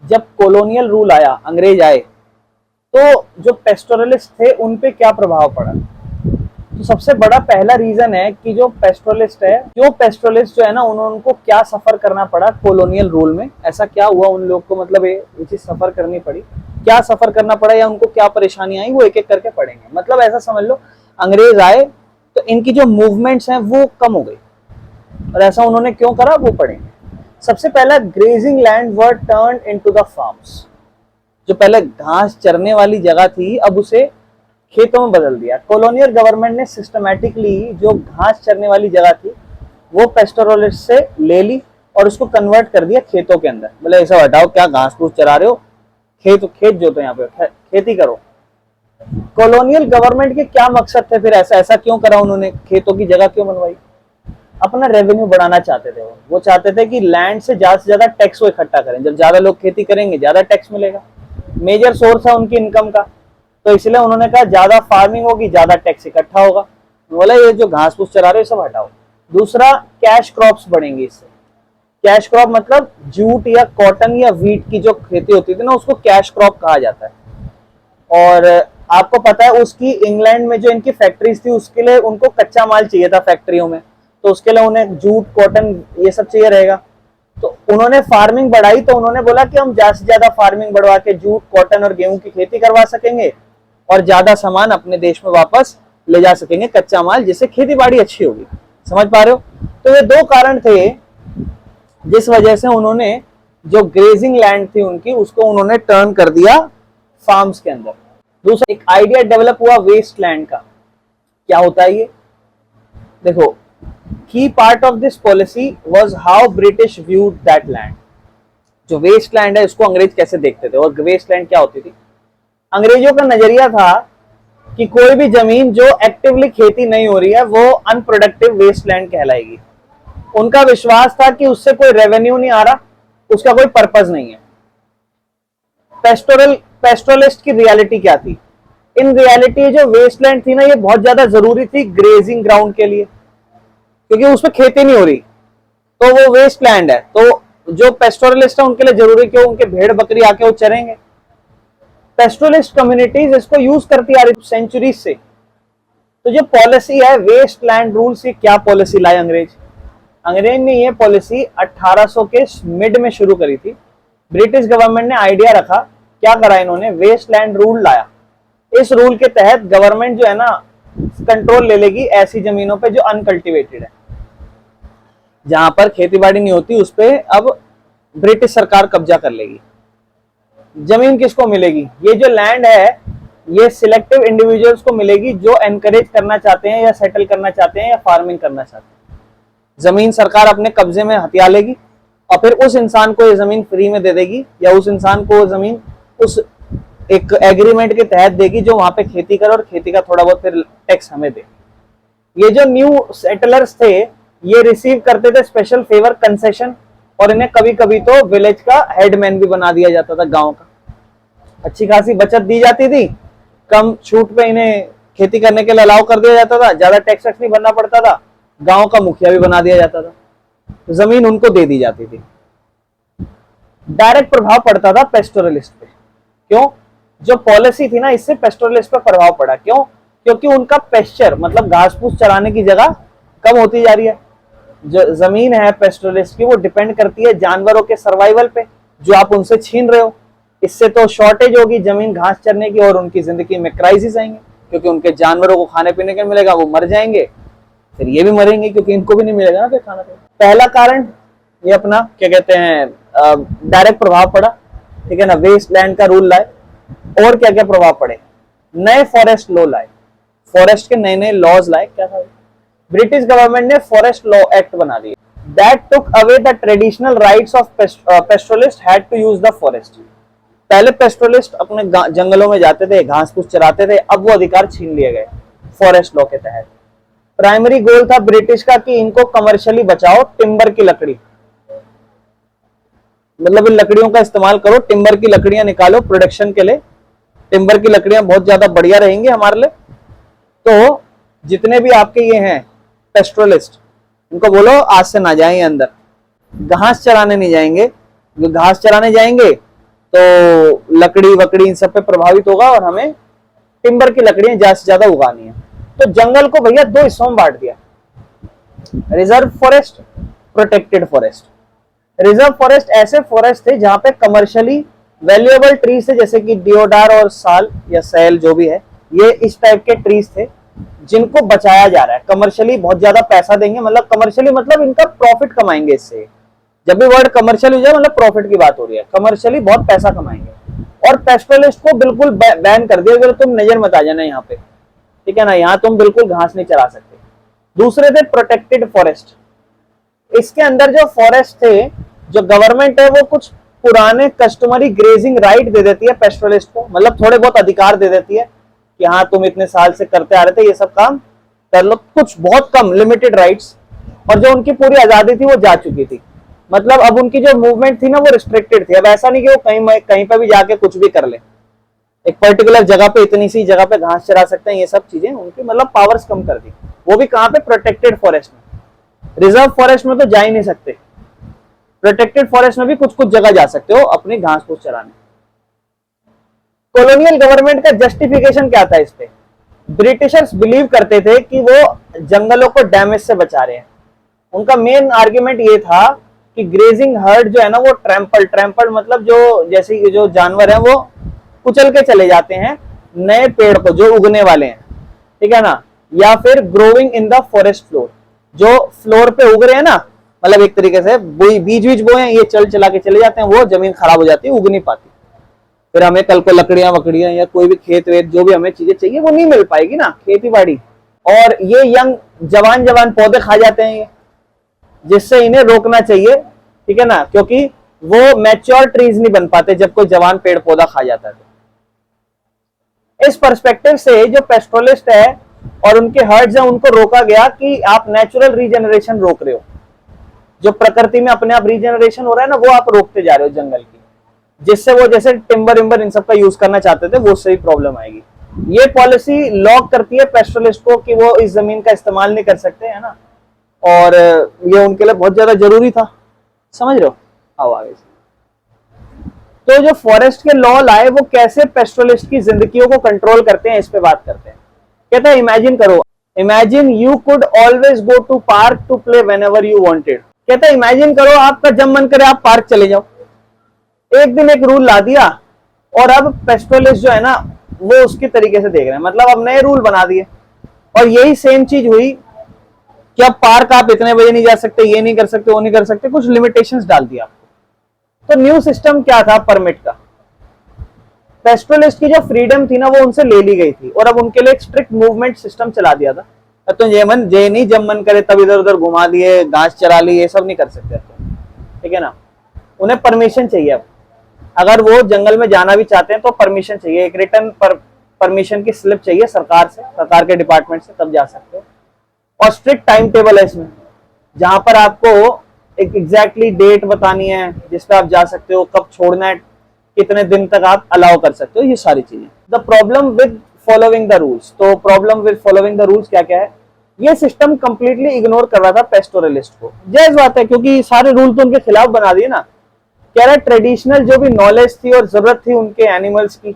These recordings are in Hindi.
जब कॉलोनियल रूल आया, अंग्रेज आए, तो जो पेस्टोरलिस्ट थे उन पे क्या प्रभाव पड़ा? तो सबसे बड़ा पहला रीजन है कि जो पेस्टोरलिस्ट है, क्यों पेस्टोरलिस्ट जो है ना, उनको क्या सफर करना पड़ा कॉलोनियल रूल में, ऐसा क्या हुआ उन लोग को, मतलब ये चीज सफर करनी पड़ी, क्या सफर करना पड़ा या उनको क्या परेशानी आई, वो एक एक करके पढ़ेंगे। मतलब ऐसा समझ लो, अंग्रेज आए तो इनकी जो मूवमेंट्स हैं वो कम हो गई, और ऐसा उन्होंने क्यों करा वो पढ़ेंगे। सबसे पहला, grazing land were turned into the farms. जो पहले घास चरने वाली जगह थी अब उसे खेतों में बदल दिया। कॉलोनियल गवर्नमेंट ने सिस्टमैटिकली जो घास चरने वाली जगह थी वो पेस्टोरलिस्ट से ले ली और उसको कन्वर्ट कर दिया खेतों के अंदर। बोले ऐसा हटाओ, क्या घास फूस चरा रहे हो, खेत जोतो, यहाँ पे खेती करो। कॉलोनियल गवर्नमेंट के क्या मकसद थे फिर, ऐसा क्यों करा उन्होंने, खेतों की जगह क्यों बनवाई? अपना रेवेन्यू बढ़ाना चाहते थे। वो चाहते थे कि लैंड से ज्यादा टैक्स वो इकट्ठा करें, जब ज्यादा लोग खेती करेंगे ज्यादा टैक्स मिलेगा, मेजर सोर्स है उनकी इनकम का। तो इसलिए उन्होंने कहा ज्यादा फार्मिंग होगी, ज्यादा टैक्स इकट्ठा होगा। बोला ये जो घास फूस चरा रहे हो सब हटाओ। दूसरा, कैश क्रॉप्स बढ़ेंगी इससे। कैश क्रॉप मतलब जूट या कॉटन या व्हीट की जो खेती होती थी ना, उसको कैश क्रॉप कहा जाता है। और आपको पता है उसकी इंग्लैंड में जो इनकी फैक्ट्रीज थी उसके लिए उनको कच्चा माल चाहिए था फैक्ट्रियों में, तो उसके लिए उन्हें जूट कॉटन ये सब चाहिए रहेगा। तो उन्होंने फार्मिंग बढ़ाई, तो उन्होंने बोला कि हम ज्यादा से ज्यादा फार्मिंग बढ़वा के जूट कॉटन और गेहूं की खेती करवा सकेंगे और ज्यादा सामान अपने देश में वापस ले जा सकेंगे, कच्चा माल, जिससे खेती बाड़ी अच्छी होगी। समझ पा रहे हो? तो ये दो कारण थे जिस वजह से उन्होंने जो ग्रेजिंग लैंड थी उनकी, उसको उन्होंने टर्न कर दिया फार्म्स के अंदर। दूसरा, एक आइडिया डेवलप हुआ वेस्ट लैंड का। क्या होता है ये देखो, की part of this policy was how British viewed that land. जो वेस्ट लैंड है इसको अंग्रेज कैसे देखते थे, और वेस्ट लैंड क्या होती थी? अंग्रेजों का नजरिया था कि कोई भी जमीन जो एक्टिवली खेती नहीं हो रही है वो अनप्रोडक्टिव वेस्ट लैंड कहलाएगी। उनका विश्वास था कि उससे कोई रेवेन्यू नहीं आ रहा, उसका कोई पर्पस नहीं है। पेस्टोरलिस्ट की रियलिटी क्या थी? इन रियलिटी जो वेस्टलैंड थी ना, ये बहुत ज्यादा जरूरी थी ग्रेजिंग ग्राउंड के लिए, क्योंकि उसमें खेती नहीं हो रही, तो वो वेस्टलैंड है। तो जो पेस्टोरलिस्ट है उनके लिए जरूरी, क्यों? उनके भेड़ बकरी आके वो चरेंगे। पेस्टोरलिस्ट कम्युनिटीज इसको यूज करती आ रही सेंचुरी से। तो जो पॉलिसी है वेस्ट लैंड रूल से, क्या पॉलिसी लाई अंग्रेज? अंग्रेज ने ये पॉलिसी 1800 के मिड में शुरू करी थी। ब्रिटिश गवर्नमेंट ने आइडिया रखा, क्या करा इन्होंने? वेस्ट लैंड रूल लाया। इस रूल के तहत गवर्नमेंट जो है ना कंट्रोल ले लेगी ऐसी जमीनों पे जो अनकल्टिवेटेड है, जहां पर खेतीबाड़ी नहीं होती, उस पे अब ब्रिटिश सरकार कब्जा कर लेगी। जमीन किसको मिलेगी? ये जो लैंड है ये सिलेक्टिव इंडिविजुअल्स को मिलेगी जो एनकरेज करना चाहते हैं या सेटल करना चाहते हैं या फार्मिंग करना चाहते हैं। जमीन सरकार अपने कब्जे में हथिया लेगी और फिर उस इंसान को ये जमीन फ्री में दे देगी, या उस इंसान को जमीन उस एक एग्रीमेंट के तहत देगी जो वहां पे खेती करे और खेती का थोड़ा बहुत फिर टैक्स हमें दे। ये जो न्यू सेटलर्स थे ये रिसीव करते थे स्पेशल फेवर कंसेशन, और इन्हें कभी कभी तो विलेज का हेडमैन भी बना दिया जाता था, गांव का। अच्छी खासी बचत दी जाती थी, कम छूट पे इन्हें खेती करने के लिए अलाउ कर दिया जाता था, ज्यादा टैक्स नहीं भरना पड़ता था, गांव का मुखिया भी बना दिया जाता था, जमीन उनको दे दी जाती थी। डायरेक्ट प्रभाव पड़ता था पेस्टोरलिस्ट पे। क्यों? जो पॉलिसी थी ना इससे पेस्टोरलिस्ट पे प्रभाव पड़ा। क्यों? क्योंकि उनका पेस्चर मतलब घास फूस चराने की जगह कम होती जा रही है। जो जमीन है पेस्टोरलिस्ट की वो डिपेंड करती है जानवरों के सर्वाइवल पे, जो आप उनसे छीन रहे हो। इससे तो शॉर्टेज होगी जमीन घास चरने की और उनकी जिंदगी में क्राइसिस आएंगे, क्योंकि उनके जानवरों को खाने पीने के मिलेगा, वो मर जाएंगे, फिर ये भी मरेंगे क्योंकि इनको भी नहीं मिलेगा ना फिर खाना पीना। पहला कारण ये अपना क्या कहते हैं डायरेक्ट प्रभाव पड़ा, ठीक है ना, वेस्ट लैंड का रूल लाए। और क्या क्या प्रभाव पड़े? नए फॉरेस्ट लॉ लाए, फॉरेस्ट के नए नए लॉज लाए। क्या था? ब्रिटिश गवर्नमेंट ने फॉरेस्ट लॉ एक्ट बना दिए। That took away the traditional rights of pastoralist had to use the forest. पहले पेस्टोरलिस्ट अपने जंगलों में जाते थे, घास फूस चराते थे, अब वो अधिकार छीन लिए गए फॉरेस्ट लॉ के तहत। प्राइमरी गोल था ब्रिटिश का कि इनको कमर्शियली बचाओ, टिम्बर की लकड़ी, मतलब इन लकड़ियों का इस्तेमाल करो, टिम्बर की लकड़ियां निकालो प्रोडक्शन के लिए, टिम्बर की लकड़ियां बहुत ज्यादा बढ़िया रहेंगी हमारे लिए। तो जितने भी आपके ये हैं पेस्टोरलिस्ट, उनको बोलो आज से ना जाएं अंदर, घास चराने नहीं जाएंगे। जो घास चराने जाएंगे तो लकड़ी वकड़ी इन सब पे प्रभावित होगा और हमें टिम्बर की लकड़ियां ज्यादा से ज्यादा उगानी है। तो जंगल को भैया दो हिस्सों में बांट दिया, reserve forest, protected forest. Reserve forest ऐसे फॉरेस्ट थे जहां पे कमर्शियली वैल्यूएबल ट्रीज थे, जैसे कि डिओडार और साल या सैल जो भी है, ये इस टाइप के ट्रीज थे जिनको बचाया जा रहा है। कमर्शियली बहुत ज्यादा पैसा देंगे, मतलब कमर्शियली मतलब इनका प्रॉफिट कमाएंगे इससे। जब भी वर्ड कमर्शियल हो जाए मतलब प्रॉफिट की बात हो रही है, कमर्शियली बहुत पैसा कमाएंगे। और पेस्टोलिस्ट को बिल्कुल बैन कर दिया, अगर तुम नजर मत आ जाना यहाँ पे, ठीक है ना, यहाँ तुम बिल्कुल घास नहीं चरा सकते। दूसरे थे प्रोटेक्टेड फॉरेस्ट। इसके अंदर जो फॉरेस्ट थे, जो गवर्नमेंट है वो कुछ पुराने कस्टमरी ग्रेजिंग राइट दे देती है पेस्टोलिस्ट को, मतलब थोड़े बहुत अधिकार दे देती है कि हाँ तुम इतने साल से करते आ रहे थे ये सब काम कर लो, कुछ बहुत कम लिमिटेड राइट्स। और जो उनकी पूरी आजादी थी वो जा चुकी थी, मतलब अब उनकी जो मूवमेंट थी ना वो रिस्ट्रिक्टेड थी। अब ऐसा नहीं कि वो कहीं पे भी जाके कुछ भी कर ले, एक पर्टिकुलर जगह पे इतनी सी जगह पे घास चरा सकते हैं, ये सब चीजें उनकी मतलब पावर्स कम कर दी। वो भी कहाँ पे, प्रोटेक्टेड फॉरेस्ट में। रिजर्व फॉरेस्ट में तो जा ही नहीं सकते, प्रोटेक्टेड फॉरेस्ट में भी कुछ कुछ जगह जा सकते हो अपनी घास फूस चराने। कॉलोनियल गवर्नमेंट का जस्टिफिकेशन क्या था इस पे? ब्रिटिशर्स बिलीव करते थे कि वो जंगलों को डैमेज से बचा रहे हैं। उनका मेन आर्ग्यूमेंट ये था कि ग्रेजिंग हर्ड जो है ना वो ट्रैम्पल मतलब जो जैसे जो जानवर है वो कुचल के चले जाते हैं नए पेड़ को जो उगने वाले हैं, ठीक है ना, या फिर growing in the forest floor, जो फ्लोर पे उग रहे हैं ना, मतलब एक तरीके से बीज बीज बोए हैं, ये चल चला के चले जाते हैं, वो जमीन खराब हो जाती है, उग नहीं पाती। फिर हमें कल को लकड़ियां वकड़ियां या कोई भी खेत वेत जो भी हमें चीजें चाहिए वो नहीं मिल पाएगी ना, खेती बाड़ी। और ये यंग जवान जवान पौधे खा जाते हैं ये, जिससे इन्हें रोकना चाहिए, ठीक है ना, क्योंकि वो मैच्योर ट्रीज नहीं बन पाते जब कोई जवान पेड़ पौधा खा जाता है। इस पर्सपेक्टिव से जो पेस्टोलिस्ट है और उनके हर्ड्स हैं उनको रोका गया कि आप नेचुरल रीजनरेशन रोक रहे हो, जो प्रकृति में अपने आप रीजनरेशन हो रहा है ना वो आप रोकते जा रहे हो जंगल की, जिससे वो जैसे टिम्बर विम्बर इन सब का यूज करना चाहते थे वो उससे भी प्रॉब्लम आएगी। ये पॉलिसी लॉक करती है पेस्टोलिस्ट को कि वो इस जमीन का इस्तेमाल नहीं कर सकते, है ना, और ये उनके लिए बहुत ज्यादा जरूरी था, समझ रहे हो। आओ आगे। तो जो फॉरेस्ट के लॉ लाए वो कैसे पेस्टोलिस्ट की जिंदगियों को कंट्रोल करते हैं, इस पे बात करते हैं। कहता है इमेजिन करो, imagine you could always go to park to play whenever you wanted. कहता है इमेजिन करो आपका जब मन करे आप पार्क चले जाओ। एक दिन एक रूल ला दिया और अब पेस्टोलिस्ट जो है ना वो उसके तरीके से देख रहे हैं, मतलब अब नए रूल बना दिए। और यही सेम चीज हुई कि अब पार्क आप इतने बजे नहीं जा सकते, ये नहीं कर सकते, वो नहीं कर सकते, कुछ लिमिटेशंस डाल दिया आपको। तो न्यू सिस्टम क्या था परमिट का, पेस्टोलिस्ट की जो फ्रीडम थी ना वो उनसे ले ली गई थी और अब उनके लिए एक स्ट्रिक्ट मूवमेंट सिस्टम चला दिया था। तो ये नहीं जब मन करे तब इधर उधर घुमा दिए, घास चरा ली, ये सब नहीं कर सकते, ठीक है ना। उन्हें परमिशन चाहिए, अब अगर वो जंगल में जाना भी चाहते हैं तो परमिशन चाहिए, एक रिटर्न परमिशन की स्लिप चाहिए सरकार से, सरकार के डिपार्टमेंट से, तब जा सकते हो। और स्ट्रिक्ट टाइम टेबल है इसमें, जहां पर आपको एक एग्जैक्टली डेट बतानी है जिस पे आप जा सकते हो, कब छोड़ना है, कितने दिन तक आप अलाउ कर सकते हो, ये सारी चीजें। The problem with following the rules, तो problem with following the rules क्या क्या है, ये सिस्टम कंप्लीटली इग्नोर कर रहा था पेस्टोरलिस्ट को। जायज बात है क्योंकि सारे रूल तो उनके खिलाफ बना दिए ना। कह रहा ट्रेडिशनल जो भी नॉलेज थी और जरूरत थी उनके एनिमल्स की,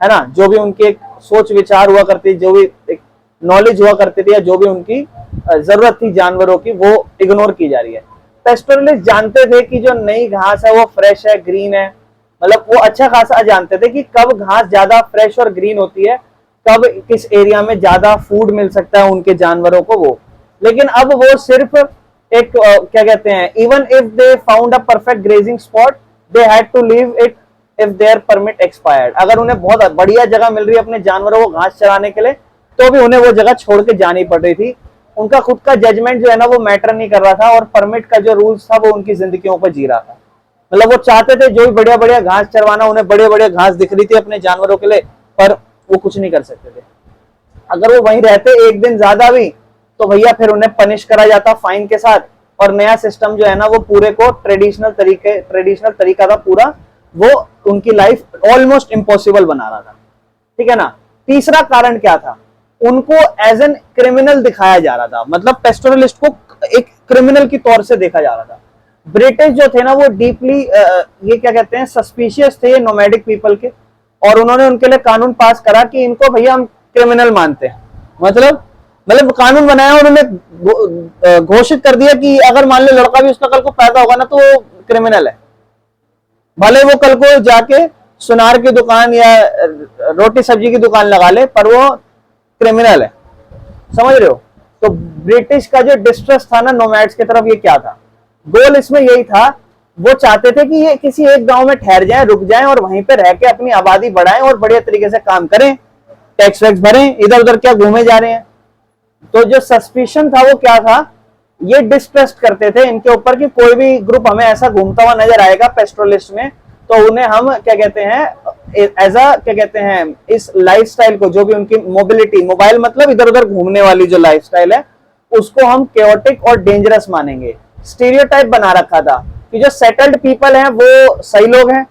है ना, जो भी उनके सोच विचार हुआ करती, जो भी एक नॉलेज हुआ करती थी या जो भी उनकी जरूरत थी जानवरों की, वो इग्नोर की जा रही है। पेस्टोरलिस्ट जानते थे कि जो नई घास है वो फ्रेश है, ग्रीन है, मतलब वो अच्छा खासा जानते थे कि कब घास ज्यादा फ्रेश और ग्रीन होती है, कब किस एरिया में ज्यादा फूड मिल सकता है उनके जानवरों को वो। लेकिन अब वो सिर्फ एक क्या कहते हैं, even if they found a perfect grazing spot they had to leave it if their permit expired. अगर उन्हें बहुत बढ़िया जगह मिल रही है अपने जानवरों को घास चराने के लिए तो भी उन्हें वो जगह छोड़ के जानी पड़ रही थी। उनका खुद का जजमेंट जो है ना वो मैटर नहीं कर रहा था और परमिट का जो रूल्स था वो उनकी जिंदगियों पर जी रहा था। मतलब वो चाहते थे जो भी बढ़िया बढ़िया घास चरवाना, उन्हें बढ़िया बढ़िया घास दिख रही थी अपने जानवरों के लिए, पर वो कुछ नहीं कर सकते थे। अगर वो वहीं रहते एक दिन ज्यादा भी तो भैया फिर उन्हें पनिश करा जाता फाइन के साथ, और नया सिस्टम जो है ना वो पूरे को ट्रेडिशनल तरीका था पूरा, वो उनकी लाइफ ऑलमोस्ट इम्पॉसिबल बना रहा था, ठीक है ना। तीसरा कारण क्या था, उनको एज एन क्रिमिनल दिखाया जा रहा था, मतलब पेस्टोरलिस्ट को एक क्रिमिनल की तौर से देखा जा रहा था। ब्रिटिश जो थे ना वो डीपली ये क्या कहते हैं सस्पिशियस थे नोमैडिक पीपल के, और उन्होंने उनके लिए कानून पास करा कि इनको भैया हम क्रिमिनल मानते हैं। मतलब कानून बनाया, उन्होंने घोषित कर दिया कि अगर मान लो लड़का भी उसका कल को पैदा होगा ना तो वो क्रिमिनल है, भले वो कल को जाके सुनार की दुकान या रोटी सब्जी की दुकान लगा ले, पर वो क्रिमिनल है। समझ रहे हो? तो ब्रिटिश का जो डिस्ट्रेस था ना नोमैड्स की तरफ, ये क्या था गोल इसमें? यही था, वो चाहते थे कि ये किसी एक गांव में ठहर जाएं, रुक जाएं और वहीं पे रह के अपनी आबादी बढ़ाएं और बढ़िया तरीके से काम करें, टैक्स वैक्स भरें, इधर उधर क्या घूमे जा रहे हैं। तो जो सस्पिशन था वो क्या था, ये डिस्ट्रस्ट करते थे इनके ऊपर कि कोई भी ग्रुप हमें ऐसा घूमता हुआ नजर आएगा पेस्ट्रोलिस्ट में, तो उन्हें हम क्या कहते हैं एज अ क्या कहते हैं इस लाइफस्टाइल को, जो भी उनकी मोबिलिटी, मोबाइल मतलब इधर उधर घूमने वाली जो लाइफस्टाइल है, उसको हम केओटिक और डेंजरस मानेंगे। स्टीरियोटाइप बना रखा था कि जो सेटल्ड पीपल हैं वो सही लोग हैं,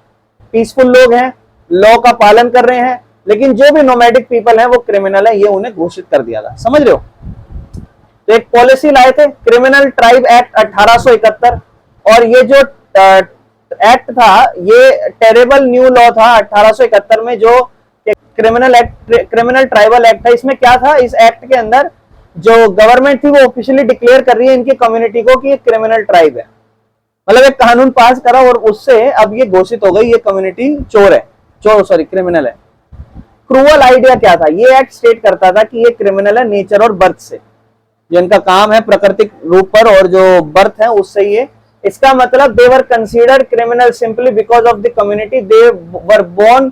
पीसफुल लोग हैं, लॉ का पालन कर रहे हैं, लेकिन जो भी नोमैडिक पीपल हैं वो क्रिमिनल है, ये उन्हें घोषित कर दिया था। समझ रहे हो? तो एक पॉलिसी लाए थे क्रिमिनल ट्राइब एक्ट 1871, और ये जो एक्ट था ये टेरेबल न्यू लॉ था 1871 में, जो क्रिमिनल ट्राइबल एक्ट था। इसमें क्या था, इस एक्ट के अंदर जो गवर्नमेंट थी वो ऑफिशियली डिक्लेयर कर रही है इनकी कम्युनिटी को कि ये क्रिमिनल ट्राइब है, मतलब एक कानून पास करा और उससे अब ये घोषित हो गई ये कम्युनिटी चोर है, क्रिमिनल है। क्रूअल आइडिया क्या था, ये एक्ट स्टेट करता था कि ये क्रिमिनल है नेचर और बर्थ से, जो इनका काम है प्राकृतिक रूप पर और जो बर्थ है उससे ये, इसका मतलब they were considered criminal simply because of the community they were born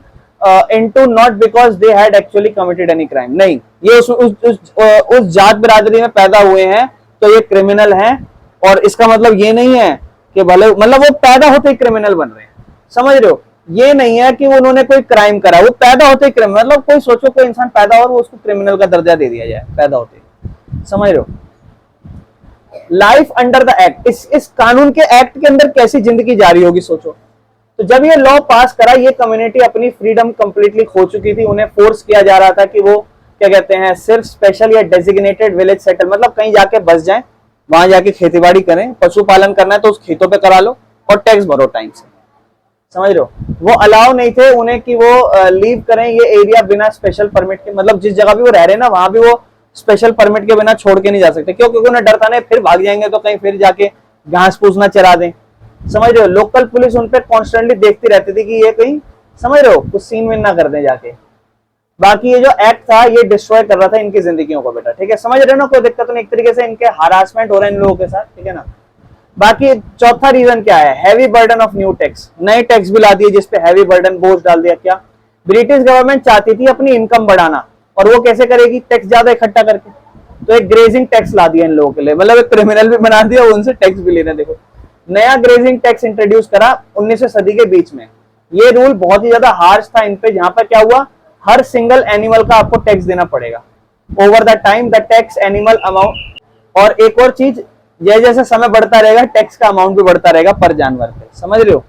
into, not because they had actually committed any crime. नहीं, ये उस जात बिरादरी में पैदा हुए हैं तो ये क्रिमिनल हैं, और इसका मतलब ये नहीं है कि भले मतलब वो पैदा होते ही क्रिमिनल बन रहे हैं। समझ रहे हो? ये नहीं है कि उन्होंने कोई क्राइम करा, वो पैदा होते ही क्रिमिनल, मतलब कोई सोचो कोई इंसान पैदा हो वो उसको क्रिमिनल का दर्जा दे दिया जाए पैदा होते ही। समझ रहे हो? लाइफ अंडर द एक्ट, इस कानून के एक्ट के अंदर कैसी जिंदगी जारी होगी सोचो। तो जब ये लॉ पास करा, ये कम्युनिटी अपनी फ्रीडम कंप्लीटली खो चुकी थी, उन्हें फोर्स किया जा रहा था कि वो क्या कहते हैं सिर्फ स्पेशल या डेजिग्नेटेड विलेज सेटल, मतलब कहीं जाके बस जाएं, वहां जाके खेतीबाड़ी करें, पशुपालन करना है तो उस खेतों पे करा लो और टैक्स भरो टाइम से। समझ रहे हो? वो अलाउ नहीं थे उन्हें कि वो लीव करें ये एरिया बिना स्पेशल परमिट के, मतलब जिस जगह भी वो रह रहे हैं ना वहां भी वो स्पेशल परमिट के बिना छोड़ के नहीं जा सकते। क्यों? क्योंकि उन्हें डर था नहीं फिर भाग जाएंगे तो कहीं फिर जाके घास फूस ना चरा दें। समझ रहे हो? लोकल पुलिस उन पर कॉन्स्टेंटली देखती रहती थी कि ये कहीं, समझ रहे हो, कुछ सीन विन ना कर दें जाके। बाकी ये जो एक्ट था ये डिस्ट्रॉय कर रहा था इनकी जिंदगियों को बेटा, ठीक है? समझ रहे हो ना? कोई दिक्कत नहीं, एक तरीके से इनके हरासमेंट हो रहा है इन लोगों के साथ, ठीक है ना? बाकी चौथा रीजन क्या है, heavy burden of new tax, नए टैक्स भी ला दिए जिसपे हैवी बर्डन बोझ डाल दिया। क्या ब्रिटिश गवर्नमेंट चाहती थी अपनी इनकम बढ़ाना, और वो कैसे करेगी? टैक्स ज्यादा इकट्ठा करके। तो एक ग्रेजिंग टैक्स ला दिया इन लोगों के लिए, मतलब एक क्रिमिनल भी बना दिया, उनसे टैक्स भी लेना। देखो नया ग्रेजिंग टैक्स इंट्रोड्यूस करा 19वीं सदी के बीच में। ये रूल बहुत ही ज्यादा हार्श था इन पे, जहां पर क्या हुआ, हर सिंगल एनिमल का आपको टैक्स देना पड़ेगा over the time, the tax animal amount. और एक और चीज, जैसे जैसे समय बढ़ता रहेगा टैक्स का अमाउंट भी बढ़ता रहेगा पर जानवर पे। समझ रहे हो?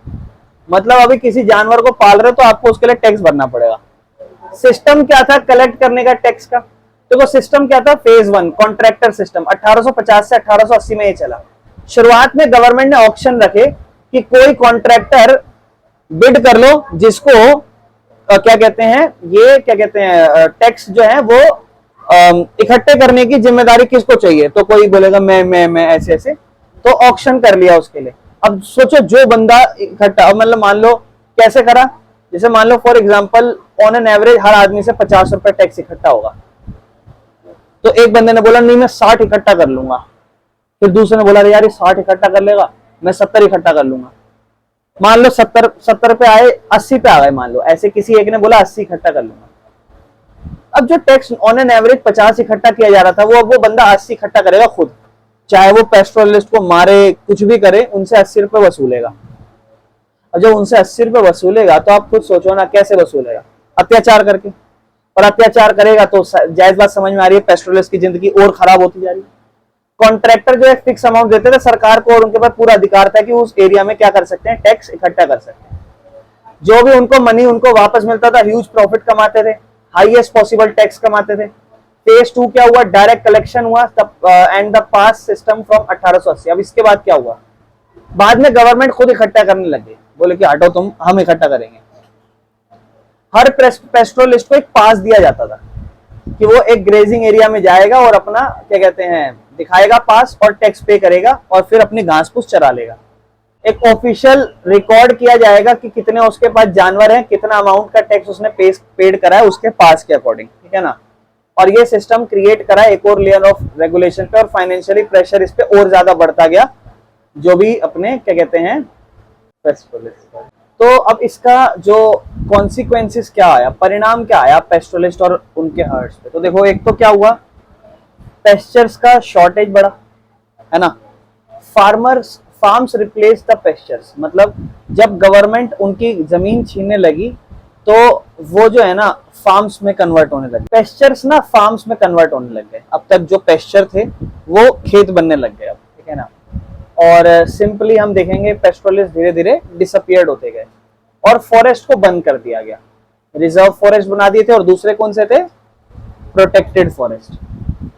मतलब अभी किसी जानवर को पाल रहे हो तो आपको उसके लिए टैक्स भरना पड़ेगा। सिस्टम क्या था कलेक्ट करने का टैक्स का? देखो सिस्टम क्या था, फेज 1 कॉन्ट्रैक्टर सिस्टम 1850 से 1880 में ये चला। शुरुआत में गवर्नमेंट ने ऑप्शन रखे कि कोई कॉन्ट्रैक्टर बिड कर लो जिसको क्या कहते हैं, ये क्या कहते हैं टैक्स जो है वो इकट्ठे करने की जिम्मेदारी किसको चाहिए, तो कोई बोलेगा मैं ऐसे ऐसे, तो ऑक्शन कर लिया उसके लिए। अब सोचो जो बंदा इकट्ठा, मतलब मान लो कैसे करा, जैसे मान लो for example on an average हर आदमी से 50 रुपए टैक्स इकट्ठा होगा, तो एक बंदे ने बोला नहीं मैं 60 इकट्ठा कर लूंगा, फिर दूसरे ने बोला यार ये 60 इकट्ठा कर लेगा, मैं 70 इकट्ठा कर लूंगा। मान लो 70 पे आए, 80 पे आ गए, मान लो ऐसे किसी एक ने बोला 80 इकट्ठा कर लूंगा। अब जो टैक्स ऑन एन एवरेज 50 इकट्ठा किया जा रहा था वो बंदा 80 इकट्ठा करेगा खुद, चाहे वो पेस्ट्रोलिस्ट को मारे कुछ भी करे, उनसे 80 रुपए वसूलेगा। और जब उनसे 80 रुपए वसूलेगा तो आप खुद सोचो ना कैसे वसूलेगा, अत्याचार करके। और अत्याचार करेगा तो जायज बात समझ में आ रही है, पेस्ट्रोलिस्ट की जिंदगी और खराब होती जा रही है। कॉन्ट्रैक्टर जो है फिक्स अमाउंट देते थे सरकार को, और उनके पास पूरा अधिकार था कि उस एरिया में क्या कर सकते हैं, टैक्स इकट्ठा कर सकते हैं। जो भी उनको मनी उनको वापस मिलता था, ह्यूज प्रॉफिट कमाते थे, हाईएस्ट पॉसिबल टैक्स कमाते थे। फेज 2 क्या हुआ, डायरेक्ट कलेक्शन हुआ and the pass system from 1880। अब इसके बाद क्या हुआ, बाद में गवर्नमेंट खुद इकट्ठा करने लगे, बोले कि हटो तुम, हम इकट्ठा करेंगे। हर पेस्टोरलिस्ट को एक पास दिया जाता था कि वो एक ग्रेजिंग एरिया में जाएगा और अपना क्या कहते हैं दिखाएगा पास और टैक्स पे करेगा और फिर अपनी घास फूस चरा लेगा। एक ऑफिशियल रिकॉर्ड किया जाएगा कि कितने उसके पास जानवर हैं, कितना अमाउंट का टैक्स उसने पेड करा है उसके पास के अकॉर्डिंग, ठीक है ना। और ये सिस्टम क्रिएट करा एक और लेयर ऑफ रेगुलेशन पे और फाइनेंशियली प्रेशर इस पे और ज्यादा बढ़ता गया, जो भी अपने क्या कहते हैं पेस्टोरलिस्ट। तो अब इसका जो कॉन्सिक्वेंसेस क्या आया, परिणाम क्या आया पेस्टोरलिस्ट और उनके हर्ड्स पे। तो देखो एक तो क्या हुआ, पेस्चर्स का शॉर्टेज बढ़ा, है ना। फार्म्स रिप्लेस द पेस्चर्स, मतलब जब गवर्नमेंट उनकी जमीन छीनने लगी तो वो जो है ना फार्म्स में कन्वर्ट होने लगे, पेस्चर्स ना फार्म्स में कन्वर्ट होने लग गए। अब तक जो पेस्चर थे वो खेत बनने लग गए अब, ठीक है ना। और सिंपली हम देखेंगे पेस्टोरलिस्ट धीरे धीरे डिसअपियर्ड होते गए और फॉरेस्ट को बंद कर दिया गया, रिजर्व फॉरेस्ट बना दिए थे और दूसरे कौन से थे, प्रोटेक्टेड फॉरेस्ट।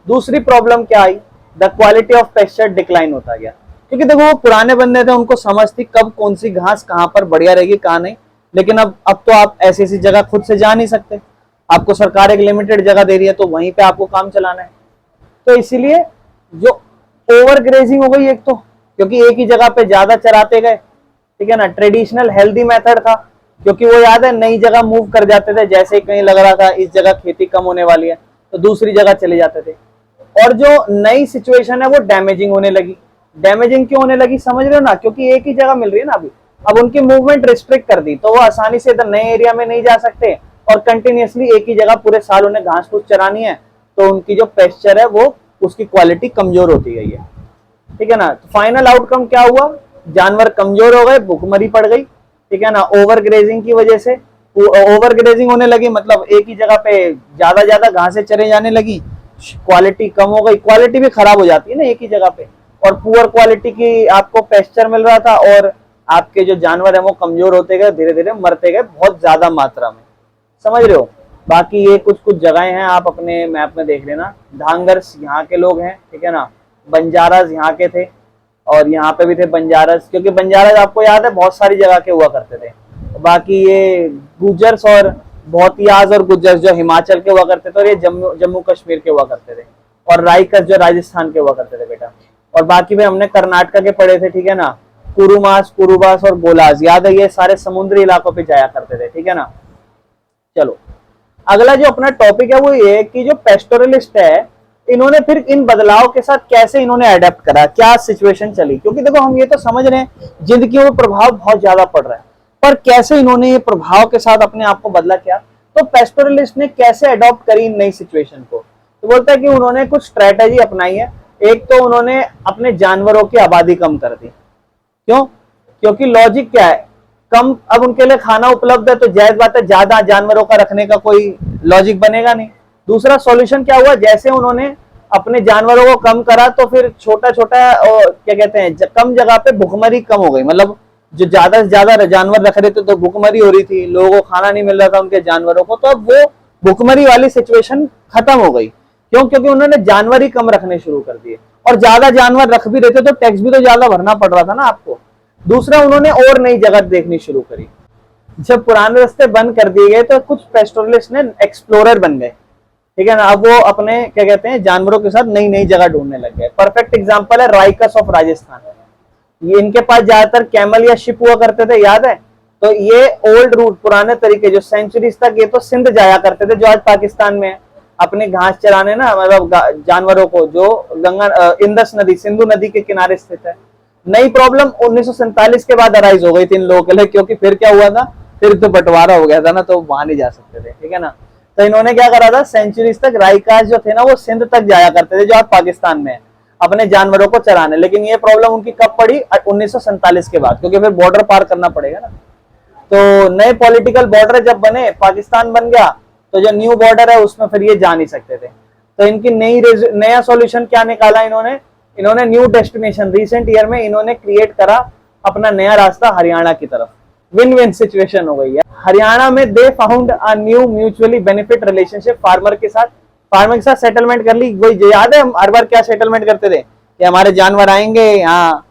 दूसरी प्रॉब्लम क्या आई, the quality of pasture decline होता गया, क्योंकि देखो वो पुराने बंदे थे, उनको समझ थी कब कौन सी घास कहां पर बढ़िया रहेगी कहां नहीं। लेकिन अब तो आप ऐसी ऐसी जगह खुद से जा नहीं सकते, आपको सरकार एक लिमिटेड जगह दे रही है तो वहीं पे आपको काम चलाना है। तो इसीलिए जो ओवर ग्रेजिंग हो गई एक तो, क्योंकि एक ही जगह पे ज्यादा चराते गए, ठीक है ना। ट्रेडिशनल हेल्दी मेथड था, क्योंकि वो याद है नई जगह मूव कर जाते थे, जैसे ही कहीं लग रहा था इस जगह खेती कम होने वाली है तो दूसरी जगह चले जाते थे। और जो नई सिचुएशन है वो डैमेजिंग होने लगी। डैमेजिंग क्यों होने लगी समझ रहे हो ना, क्योंकि एक ही जगह मिल रही है ना अभी, अब उनकी मूवमेंट रिस्ट्रिक्ट कर दी तो वो आसानी से इधर नए एरिया में नहीं जा सकते और कंटिन्यूअसली एक ही जगह पूरे साल उन्हें घास फूस चरानी है, तो उनकी जो पेस्चर है वो उसकी क्वालिटी कमजोर होती गई है, ठीक है ना। तो फाइनल आउटकम क्या हुआ, जानवर कमजोर हो गए, भूखमरी पड़ गई, ठीक है ना। ओवर ग्रेजिंग की वजह से ओवर ग्रेजिंग होने लगी, मतलब एक ही जगह पे ज्यादा घासें चरे जाने लगी, क्वालिटी कम हो गई, क्वालिटी भी खराब हो जाती है ना एक ही जगह पे, और पुअर क्वालिटी की आपको पेस्चर मिल रहा था और आपके जो जानवर है वो कमजोर होते गए, धीरे धीरे मरते गए बहुत ज्यादा मात्रा में, समझ रहे हो। बाकी ये कुछ जगहें हैं, आप अपने मैप में देख लेना। धांगर्स यहाँ के लोग हैं, ठीक है ना। बंजाराज यहाँ के थे और यहाँ पे भी थे बंजाराज, क्योंकि बंजाराज आपको याद है बहुत सारी जगह के हुआ करते थे। बाकी ये गुजर्स और भौतियाज और गुजर्स जो हिमाचल के हुआ करते थे और ये जम्मू कश्मीर के हुआ करते थे, और राइकस जो राजस्थान के हुआ करते थे बेटा। और बाकी में हमने कर्नाटका के पढ़े थे, ठीक है ना। कुरुमास, कुरुबास और गोलाज, याद है ये सारे समुद्री इलाकों पे जाया करते थे, ठीक है ना। चलो अगला जो अपना टॉपिक है वो ये कि जो पेस्टोरलिस्ट है इन्होंने फिर इन बदलाव के साथ कैसे इन्होंने अडेप्ट करा, क्या सिचुएशन चली। क्योंकि देखो हम ये तो समझ रहे हैं जिंदगी में प्रभाव बहुत ज्यादा पड़ रहा है, पर कैसे इन्होंने ये प्रभाव के साथ अपने आप को बदला, क्या तो पेस्टोरलिस्ट ने कैसे अडॉप्ट करी नई सिचुएशन को। तो बोलता है कि उन्होंने कुछ स्ट्रेटेजी अपनाई है। एक तो उन्होंने अपने जानवरों की आबादी कम कर दी। क्यों, क्योंकि लॉजिक क्या है, कम अब उनके लिए खाना उपलब्ध है तो जायज बात है ज्यादा जानवरों का रखने का कोई लॉजिक बनेगा नहीं। दूसरा सॉल्यूशन क्या हुआ, जैसे उन्होंने अपने जानवरों को कम करा तो फिर छोटा छोटा क्या कहते हैं कम जगह पे भुखमरी कम हो गई, मतलब जो ज्यादा से ज्यादा जानवर रख रहे थे तो भुखमरी हो रही थी, लोगों को खाना नहीं मिल रहा था उनके जानवरों को, तो अब वो भुखमरी वाली सिचुएशन खत्म हो गई। क्यों, क्योंकि उन्होंने जानवर ही कम रखने शुरू कर दिए, और ज्यादा जानवर रख भी रहे थे तो टैक्स भी तो ज्यादा भरना पड़ रहा था ना आपको। दूसरा उन्होंने और नई जगह देखनी शुरू करी। जब पुराने रास्ते बंद कर दिए गए तो कुछ पेस्टोरलिस्ट ने एक्सप्लोरर बन गए, ठीक है ना। अब वो अपने क्या कहते हैं जानवरों के साथ नई नई जगह ढूंढने लग गए। परफेक्ट एग्जांपल है राइकस ऑफ राजस्थान। ये इनके पास ज्यादातर कैमल या शिप हुआ करते थे, याद है। तो ये ओल्ड रूट पुराने तरीके जो सेंचुरीज तक ये तो सिंध जाया करते थे जो आज पाकिस्तान में है, अपने घास चराने ना, मतलब जानवरों को, जो गंगा इंदस नदी सिंधु नदी के किनारे स्थित है। नई प्रॉब्लम 1947 के बाद अराइज हो गई थी इन लोगों के लिए, क्योंकि फिर क्या हुआ था, फिर तो बंटवारा हो गया था ना, तो वहां नहीं जा सकते थे, ठीक है ना। तो इन्होंने क्या करा था, सेंचुरीज तक राइकास जो थे ना वो सिंध तक जाया करते थे जो आज पाकिस्तान में है, अपने जानवरों को चराने। लेकिन ये प्रॉब्लम उनकी कब पड़ी, 1947 के बाद, क्योंकि फिर बॉर्डर पार करना पड़ेगा ना। तो नए पॉलिटिकल बॉर्डर जब बने, पाकिस्तान बन गया, तो जो न्यू बॉर्डर है उसमें फिर ये जा नहीं सकते थे। तो इनकी नया सॉल्यूशन क्या निकाला इन्होंने न्यू डेस्टिनेशन, रिसेंट ईयर में इन्होंने क्रिएट करा अपना नया रास्ता हरियाणा की तरफ। विन विन सिचुएशन हो गई है। हरियाणा में दे found a new mutually benefit relationship farmer के साथ सेटलमेंट कर ली। वही याद है हम हर बार क्या सेटलमेंट करते थे कि हमारे जानवर आएंगे यहाँ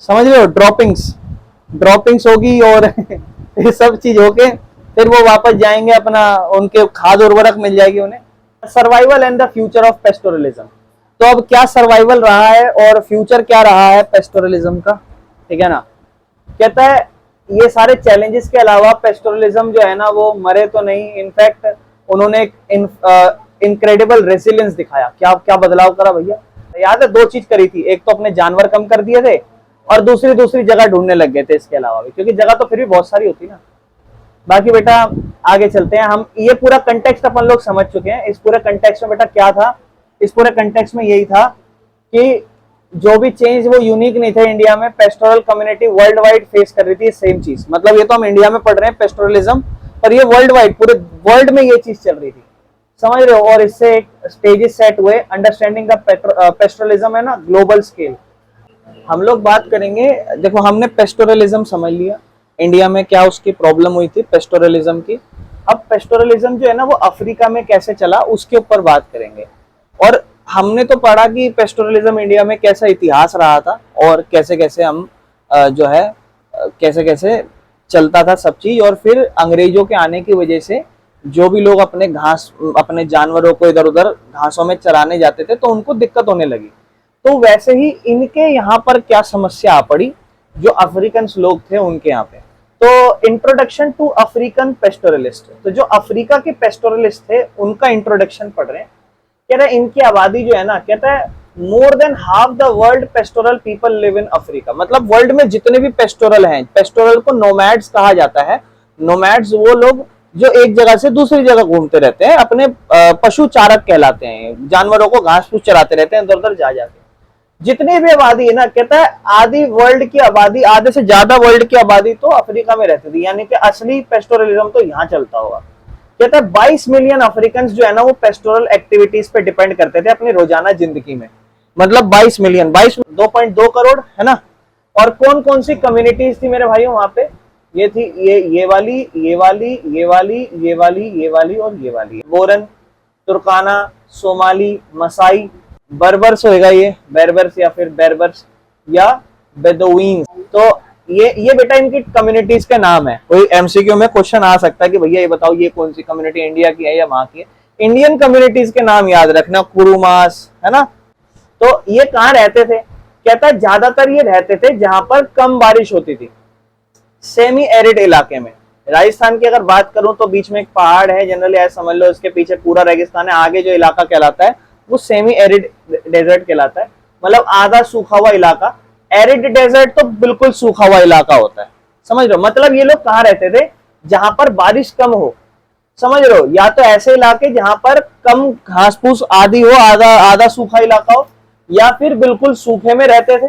समझ रहे हो, ड्रॉपिंग्स होगी और ये सब चीज होके फिर वो वापस जाएंगे, अपना उनके खाद उर्वरक मिल जाएगी उन्हें। Survival and the future of pastoralism. तो अब क्या सर्वाइवल रहा है और फ्यूचर क्या रहा है पेस्टोरलिज्म का, ठीक है ना। कहता है ये सारे चैलेंजेस के अलावा पेस्टोरलिज्म जो है ना वो मरे तो नहीं, इनफैक्ट उन्होंने एक इनक्रेडिबल रेसिलियंस दिखाया। क्या क्या बदलाव करा भैया, याद है 2 चीज करी थी, एक तो अपने जानवर कम कर दिए थे और दूसरी जगह ढूंढने लग गए थे इसके अलावा भी, क्योंकि जगह तो फिर भी बहुत सारी होती ना। बाकी बेटा आगे चलते हैं हम, ये पूरा कंटेक्स्ट अपन लोग समझ चुके हैं। इस पूरे कंटेक्स्ट में बेटा क्या था, इस पूरे कंटेक्स्ट में यही था कि जो भी चेंज वो यूनिक नहीं थे इंडिया में, pastoral community world wide face कर रही थी सेम चीज। मतलब ये तो हम इंडिया में पढ़ रहे हैं पेस्टोरलिज्म, पर ये वर्ल्ड वाइड पूरे वर्ल्ड में ये चीज चल रही थी, समझ रहे हो। और इससे एक स्टेजेस सेट हुए, अंडरस्टैंडिंग द पेस्टोरलिज्म है ना ग्लोबल स्केल। हम लोग बात करेंगे, देखो हमने पेस्टोरलिज्म समझ लिया, इंडिया में क्या उसकी प्रॉब्लम हुई थी पेस्टोरलिज्म की। अब पेस्टोरलिज्म जो है ना वो अफ्रीका में कैसे चला उसके ऊपर बात करेंगे। और हमने तो पढ़ा कि पेस्टोरलिज्म इंडिया में कैसा इतिहास रहा था और कैसे कैसे हम जो है कैसे कैसे चलता था सब चीज, और फिर अंग्रेजों के आने की वजह से जो भी लोग अपने जानवरों को इधर उधर घासों में चराने जाते थे तो उनको दिक्कत होने लगी। तो वैसे ही इनके यहाँ पर क्या समस्या आ पड़ी जो अफ्रीकन लोग थे उनके यहाँ पे। तो इंट्रोडक्शन टू अफ्रीकन पेस्टोरलिस्ट, तो जो अफ्रीका के पेस्टोरलिस्ट थे उनका इंट्रोडक्शन पढ़ रहे हैं। कह रहे इनकी आबादी जो है ना, कहता है more than half the world pastoral people live in Africa. मतलब वर्ल्ड में जितने भी पेस्टोरल हैं, पेस्टोरल को नोमैड्स कहा जाता है। नोमैड्स वो लोग जो एक जगह से दूसरी जगह घूमते रहते हैं, अपने पशु चारक कहलाते हैं, जानवरों को घास फूस चराते रहते हैं इधर उधर जा जाके। जितनी भी आबादी है ना, कहता है आधी वर्ल्ड की आबादी, आधे से ज्यादा वर्ल्ड की आबादी तो अफ्रीका में रहती थी, यानी कि असली पेस्टोरलिज्म तो यहाँ चलता होगा। कहता है 22 मिलियन अफ्रीकन जो है ना वो पेस्टोरल एक्टिविटीज पे डिपेंड करते थे अपनी रोजाना जिंदगी में। मतलब 22 मिलियन, 2.2 करोड़ है ना। और कौन कौन सी कम्युनिटीज थी मेरे भाइयों वहां पे, ये थी ये वाली, ये वाली, ये वाली, ये वाली, ये वाली और ये वाली। बोरन, तुर्काना, सोमाली, मसाई, बर्बर्स होएगा ये, बेरबर्स या फिर बेरबर्स या बेदोइन्स। तो ये बेटा इनकी कम्युनिटीज के नाम है। कोई एमसीक्यू में क्वेश्चन आ सकता है कि भैया ये बताओ ये कौन सी कम्युनिटी इंडिया की है या वहां की है। इंडियन कम्युनिटीज के नाम याद रखना, कुरुमास है ना। तो ये कहाँ रहते थे, कहता है ज्यादातर ये रहते थे जहां पर कम बारिश होती थी, सेमी एरिड इलाके में। राजस्थान की अगर बात करूं तो बीच में एक पहाड़ है, जनरली ऐसा समझ लो, इसके पीछे पूरा रेगिस्तान है, आगे जो इलाका कहलाता है वो सेमी एरिड डेजर्ट कहलाता है, मतलब आधा सूखा हुआ इलाका। एरिड डेजर्ट तो बिल्कुल सूखा हुआ इलाका होता है, समझ रहे हो। मतलब ये लोग कहाँ रहते थे, जहां पर बारिश कम हो, समझ रहे हो। या तो ऐसे इलाके जहां पर कम घास फूस आदि हो, आधा सूखा इलाका हो, या फिर बिल्कुल सूखे में रहते थे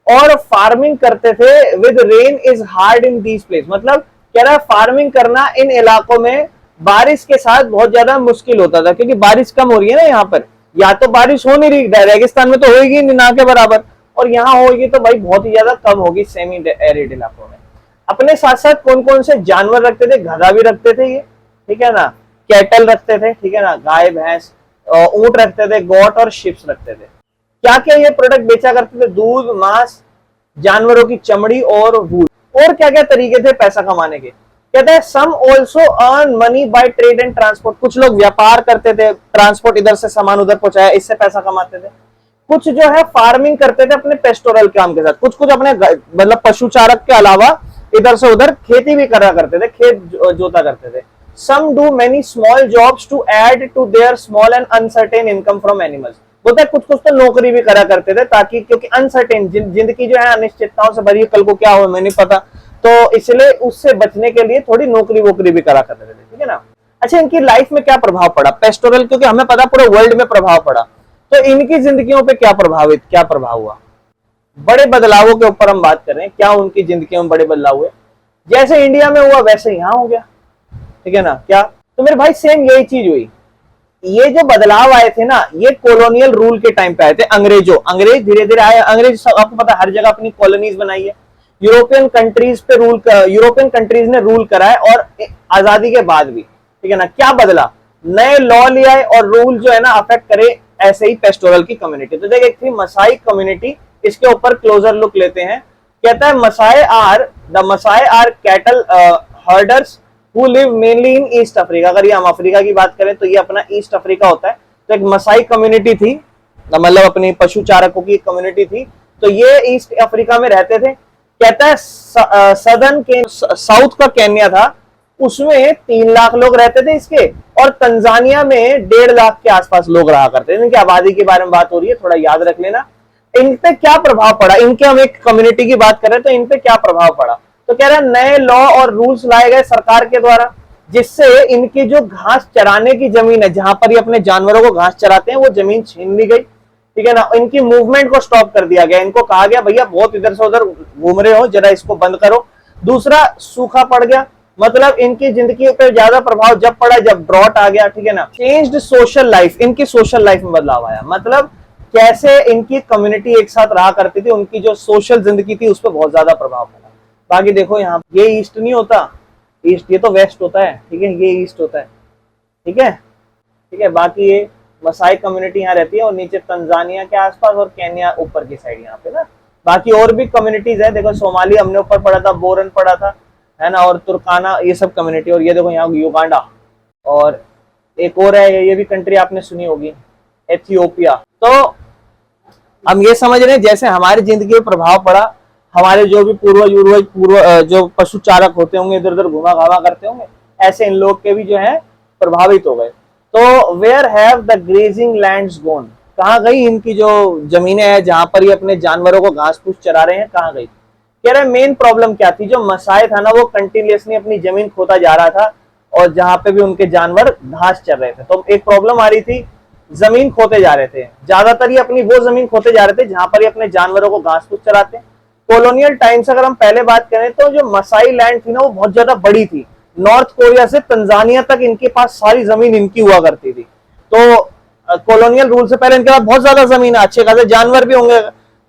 और फार्मिंग करते थे। With rain is hard in these place, मतलब कह रहा है फार्मिंग करना इन इलाकों में बारिश के साथ बहुत ज्यादा मुश्किल होता था, क्योंकि बारिश कम हो रही है ना यहाँ पर। या तो बारिश हो नहीं रही, रेगिस्तान में तो होगी नहीं ना के बराबर, और यहाँ होगी तो भाई बहुत ही ज्यादा कम होगी सेमी एरिड इलाकों में। अपने साथ साथ कौन कौन से जानवर रखते थे, गधा भी रखते थे ये, ठीक है ना, कैटल रखते थे, ठीक है ना, गाय भैंस, ऊंट रखते थे, गोट और शिप्स रखते थे। क्या क्या ये प्रोडक्ट बेचा करते थे, दूध, मांस, जानवरों की चमड़ी और वूल। और क्या क्या तरीके थे पैसा कमाने के। कहता है some also earn money by trade and transport, कुछ लोग व्यापार करते थे, ट्रांसपोर्ट इधर से सामान उधर पहुंचाया, इससे पैसा कमाते थे। कुछ जो है फार्मिंग करते थे अपने पेस्टोरल काम के साथ, कुछ कुछ अपने मतलब पशु चारक के अलावा इधर से उधर खेती भी करा करते थे, खेत जोता करते थे। Some do many small jobs to add to their small and uncertain income from animals. बोलता है कुछ कुछ तो नौकरी भी करा करते थे, ताकि क्योंकि अनसर्टेन जिंदगी जो है अनिश्चितताओं से भरी, कल को क्या हो मैं नहीं पता, तो इसलिए उससे बचने के लिए थोड़ी नौकरी वोकरी भी करा करते थे, ठीक है ना। अच्छा, इनकी लाइफ में क्या प्रभाव पड़ा पेस्टोरल, क्योंकि हमें पता पूरे वर्ल्ड में प्रभाव पड़ा, तो इनकी जिंदगियों पे क्या प्रभाव हुआ। बड़े बदलावों के ऊपर हम बात कर रहे हैं, क्या उनकी जिंदगियों में बड़े बदलाव हुए। जैसे इंडिया में हुआ वैसे यहाँ हो गया, ठीक है ना। क्या, तो मेरे भाई सेम यही चीज हुई। ये जो बदलाव आए थे ना, ये कॉलोनियल रूल के टाइम पे आए थे। अंग्रेज धीरे धीरे आए, अंग्रेज आपको पता हर जगह अपनी कॉलोनीज बनाई है। यूरोपियन कंट्रीज ने रूल कराए, और आजादी के बाद भी, ठीक है ना। क्या बदला, नए लॉ ले आए और रूल जो है ना अफेक्ट करे ऐसे ही पेस्टोरल की कम्युनिटी। तो देख, एक थी मसाई कम्युनिटी, इसके ऊपर क्लोजर लुक लेते हैं। कहता है Maasai are cattle herders who live mainly in East Africa. अगर ये हम अफ्रीका की बात करें तो ये अपना ईस्ट अफ्रीका होता है। तो एक मसाई कम्युनिटी थी, मतलब अपनी पशु चारकों की कम्युनिटी थी, तो ये ईस्ट अफ्रीका में रहते थे। कहता है सदर्न के साउथ का केन्या था, उसमें 3 लाख लोग रहते थे इसके, और तंजानिया में 1.5 लाख के आसपास लोग रहा करते थे। इनकी आबादी के बारे में बात हो रही है, थोड़ा याद रख लेना। इन पे क्या प्रभाव पड़ा, इनके हम एक कम्युनिटी की बात करें तो इन पे क्या प्रभाव पड़ा, तो कह रहा है नए लॉ और रूल्स लाए गए सरकार के द्वारा, जिससे इनकी जो घास चराने की जमीन है, जहां पर ये अपने जानवरों को घास चराते हैं, वो जमीन छीन ली गई। ठीक है ना, इनकी मूवमेंट को स्टॉप कर दिया गया। इनको कहा गया भैया बहुत इधर से उधर घूम रहे हो, जरा इसको बंद करो। दूसरा, सूखा पड़ गया, मतलब इनकी जिंदगी पे ज्यादा प्रभाव जब पड़ा जब ड्रॉट आ गया। ठीक है ना, चेंज्ड सोशल लाइफ, इनकी सोशल लाइफ में बदलाव आया, मतलब कैसे इनकी कम्युनिटी एक साथ रहा करती थी, उनकी जो सोशल जिंदगी थी उस पर बहुत ज्यादा प्रभाव पड़ा। बाकी देखो यहाँ ये ईस्ट नहीं होता, ईस्ट ये तो वेस्ट होता है। ठीक है, ये ईस्ट होता है। ठीक है, ठीक है। बाकी ये मसाई कम्युनिटी यहाँ रहती है, और नीचे तंजानिया के आसपास, और केन्या ऊपर की साइड यहाँ पे ना। बाकी और भी कम्युनिटीज है, देखो सोमाली हमने ऊपर पढ़ा था, बोरन पढ़ा था, है ना, और तुर्काना, ये सब कम्युनिटी। और ये देखो यहाँ युगांडा, और एक और है, ये भी कंट्री आपने सुनी होगी, एथियोपिया। तो हम ये समझ रहे हैं जैसे हमारी जिंदगी में प्रभाव पड़ा, हमारे जो भी पूर्व जो पशु चारक होते होंगे, इधर उधर घुमा घामा करते होंगे, ऐसे इन लोग के भी जो है प्रभावित हो गए। तो where have the grazing lands gone, कहाँ गई इनकी जो जमीनें हैं जहां पर ये अपने जानवरों को घास फूस चरा रहे हैं, कहाँ गई। कह रहे मेन प्रॉब्लम क्या थी, जो मसाई था ना वो कंटिन्यूअसली अपनी जमीन खोता जा रहा था, और जहां पे भी उनके जानवर घास चर रहे थे, तो एक प्रॉब्लम आ रही थी, जमीन खोते जा रहे थे। ज्यादातर ये अपनी वो जमीन खोते जा रहे थे जहां पर ये अपने जानवरों को घास फूस चराते। कॉलोनियल टाइम से अगर हम पहले बात करें तो जो मसाई लैंड थी ना वो बहुत ज्यादा बड़ी थी, नॉर्थ कोरिया से तंजानिया तक इनके पास सारी जमीन इनकी हुआ करती थी। तो कॉलोनियल रूल से पहले इनके पास बहुत ज्यादा जमीन है, अच्छे खासे जानवर भी होंगे,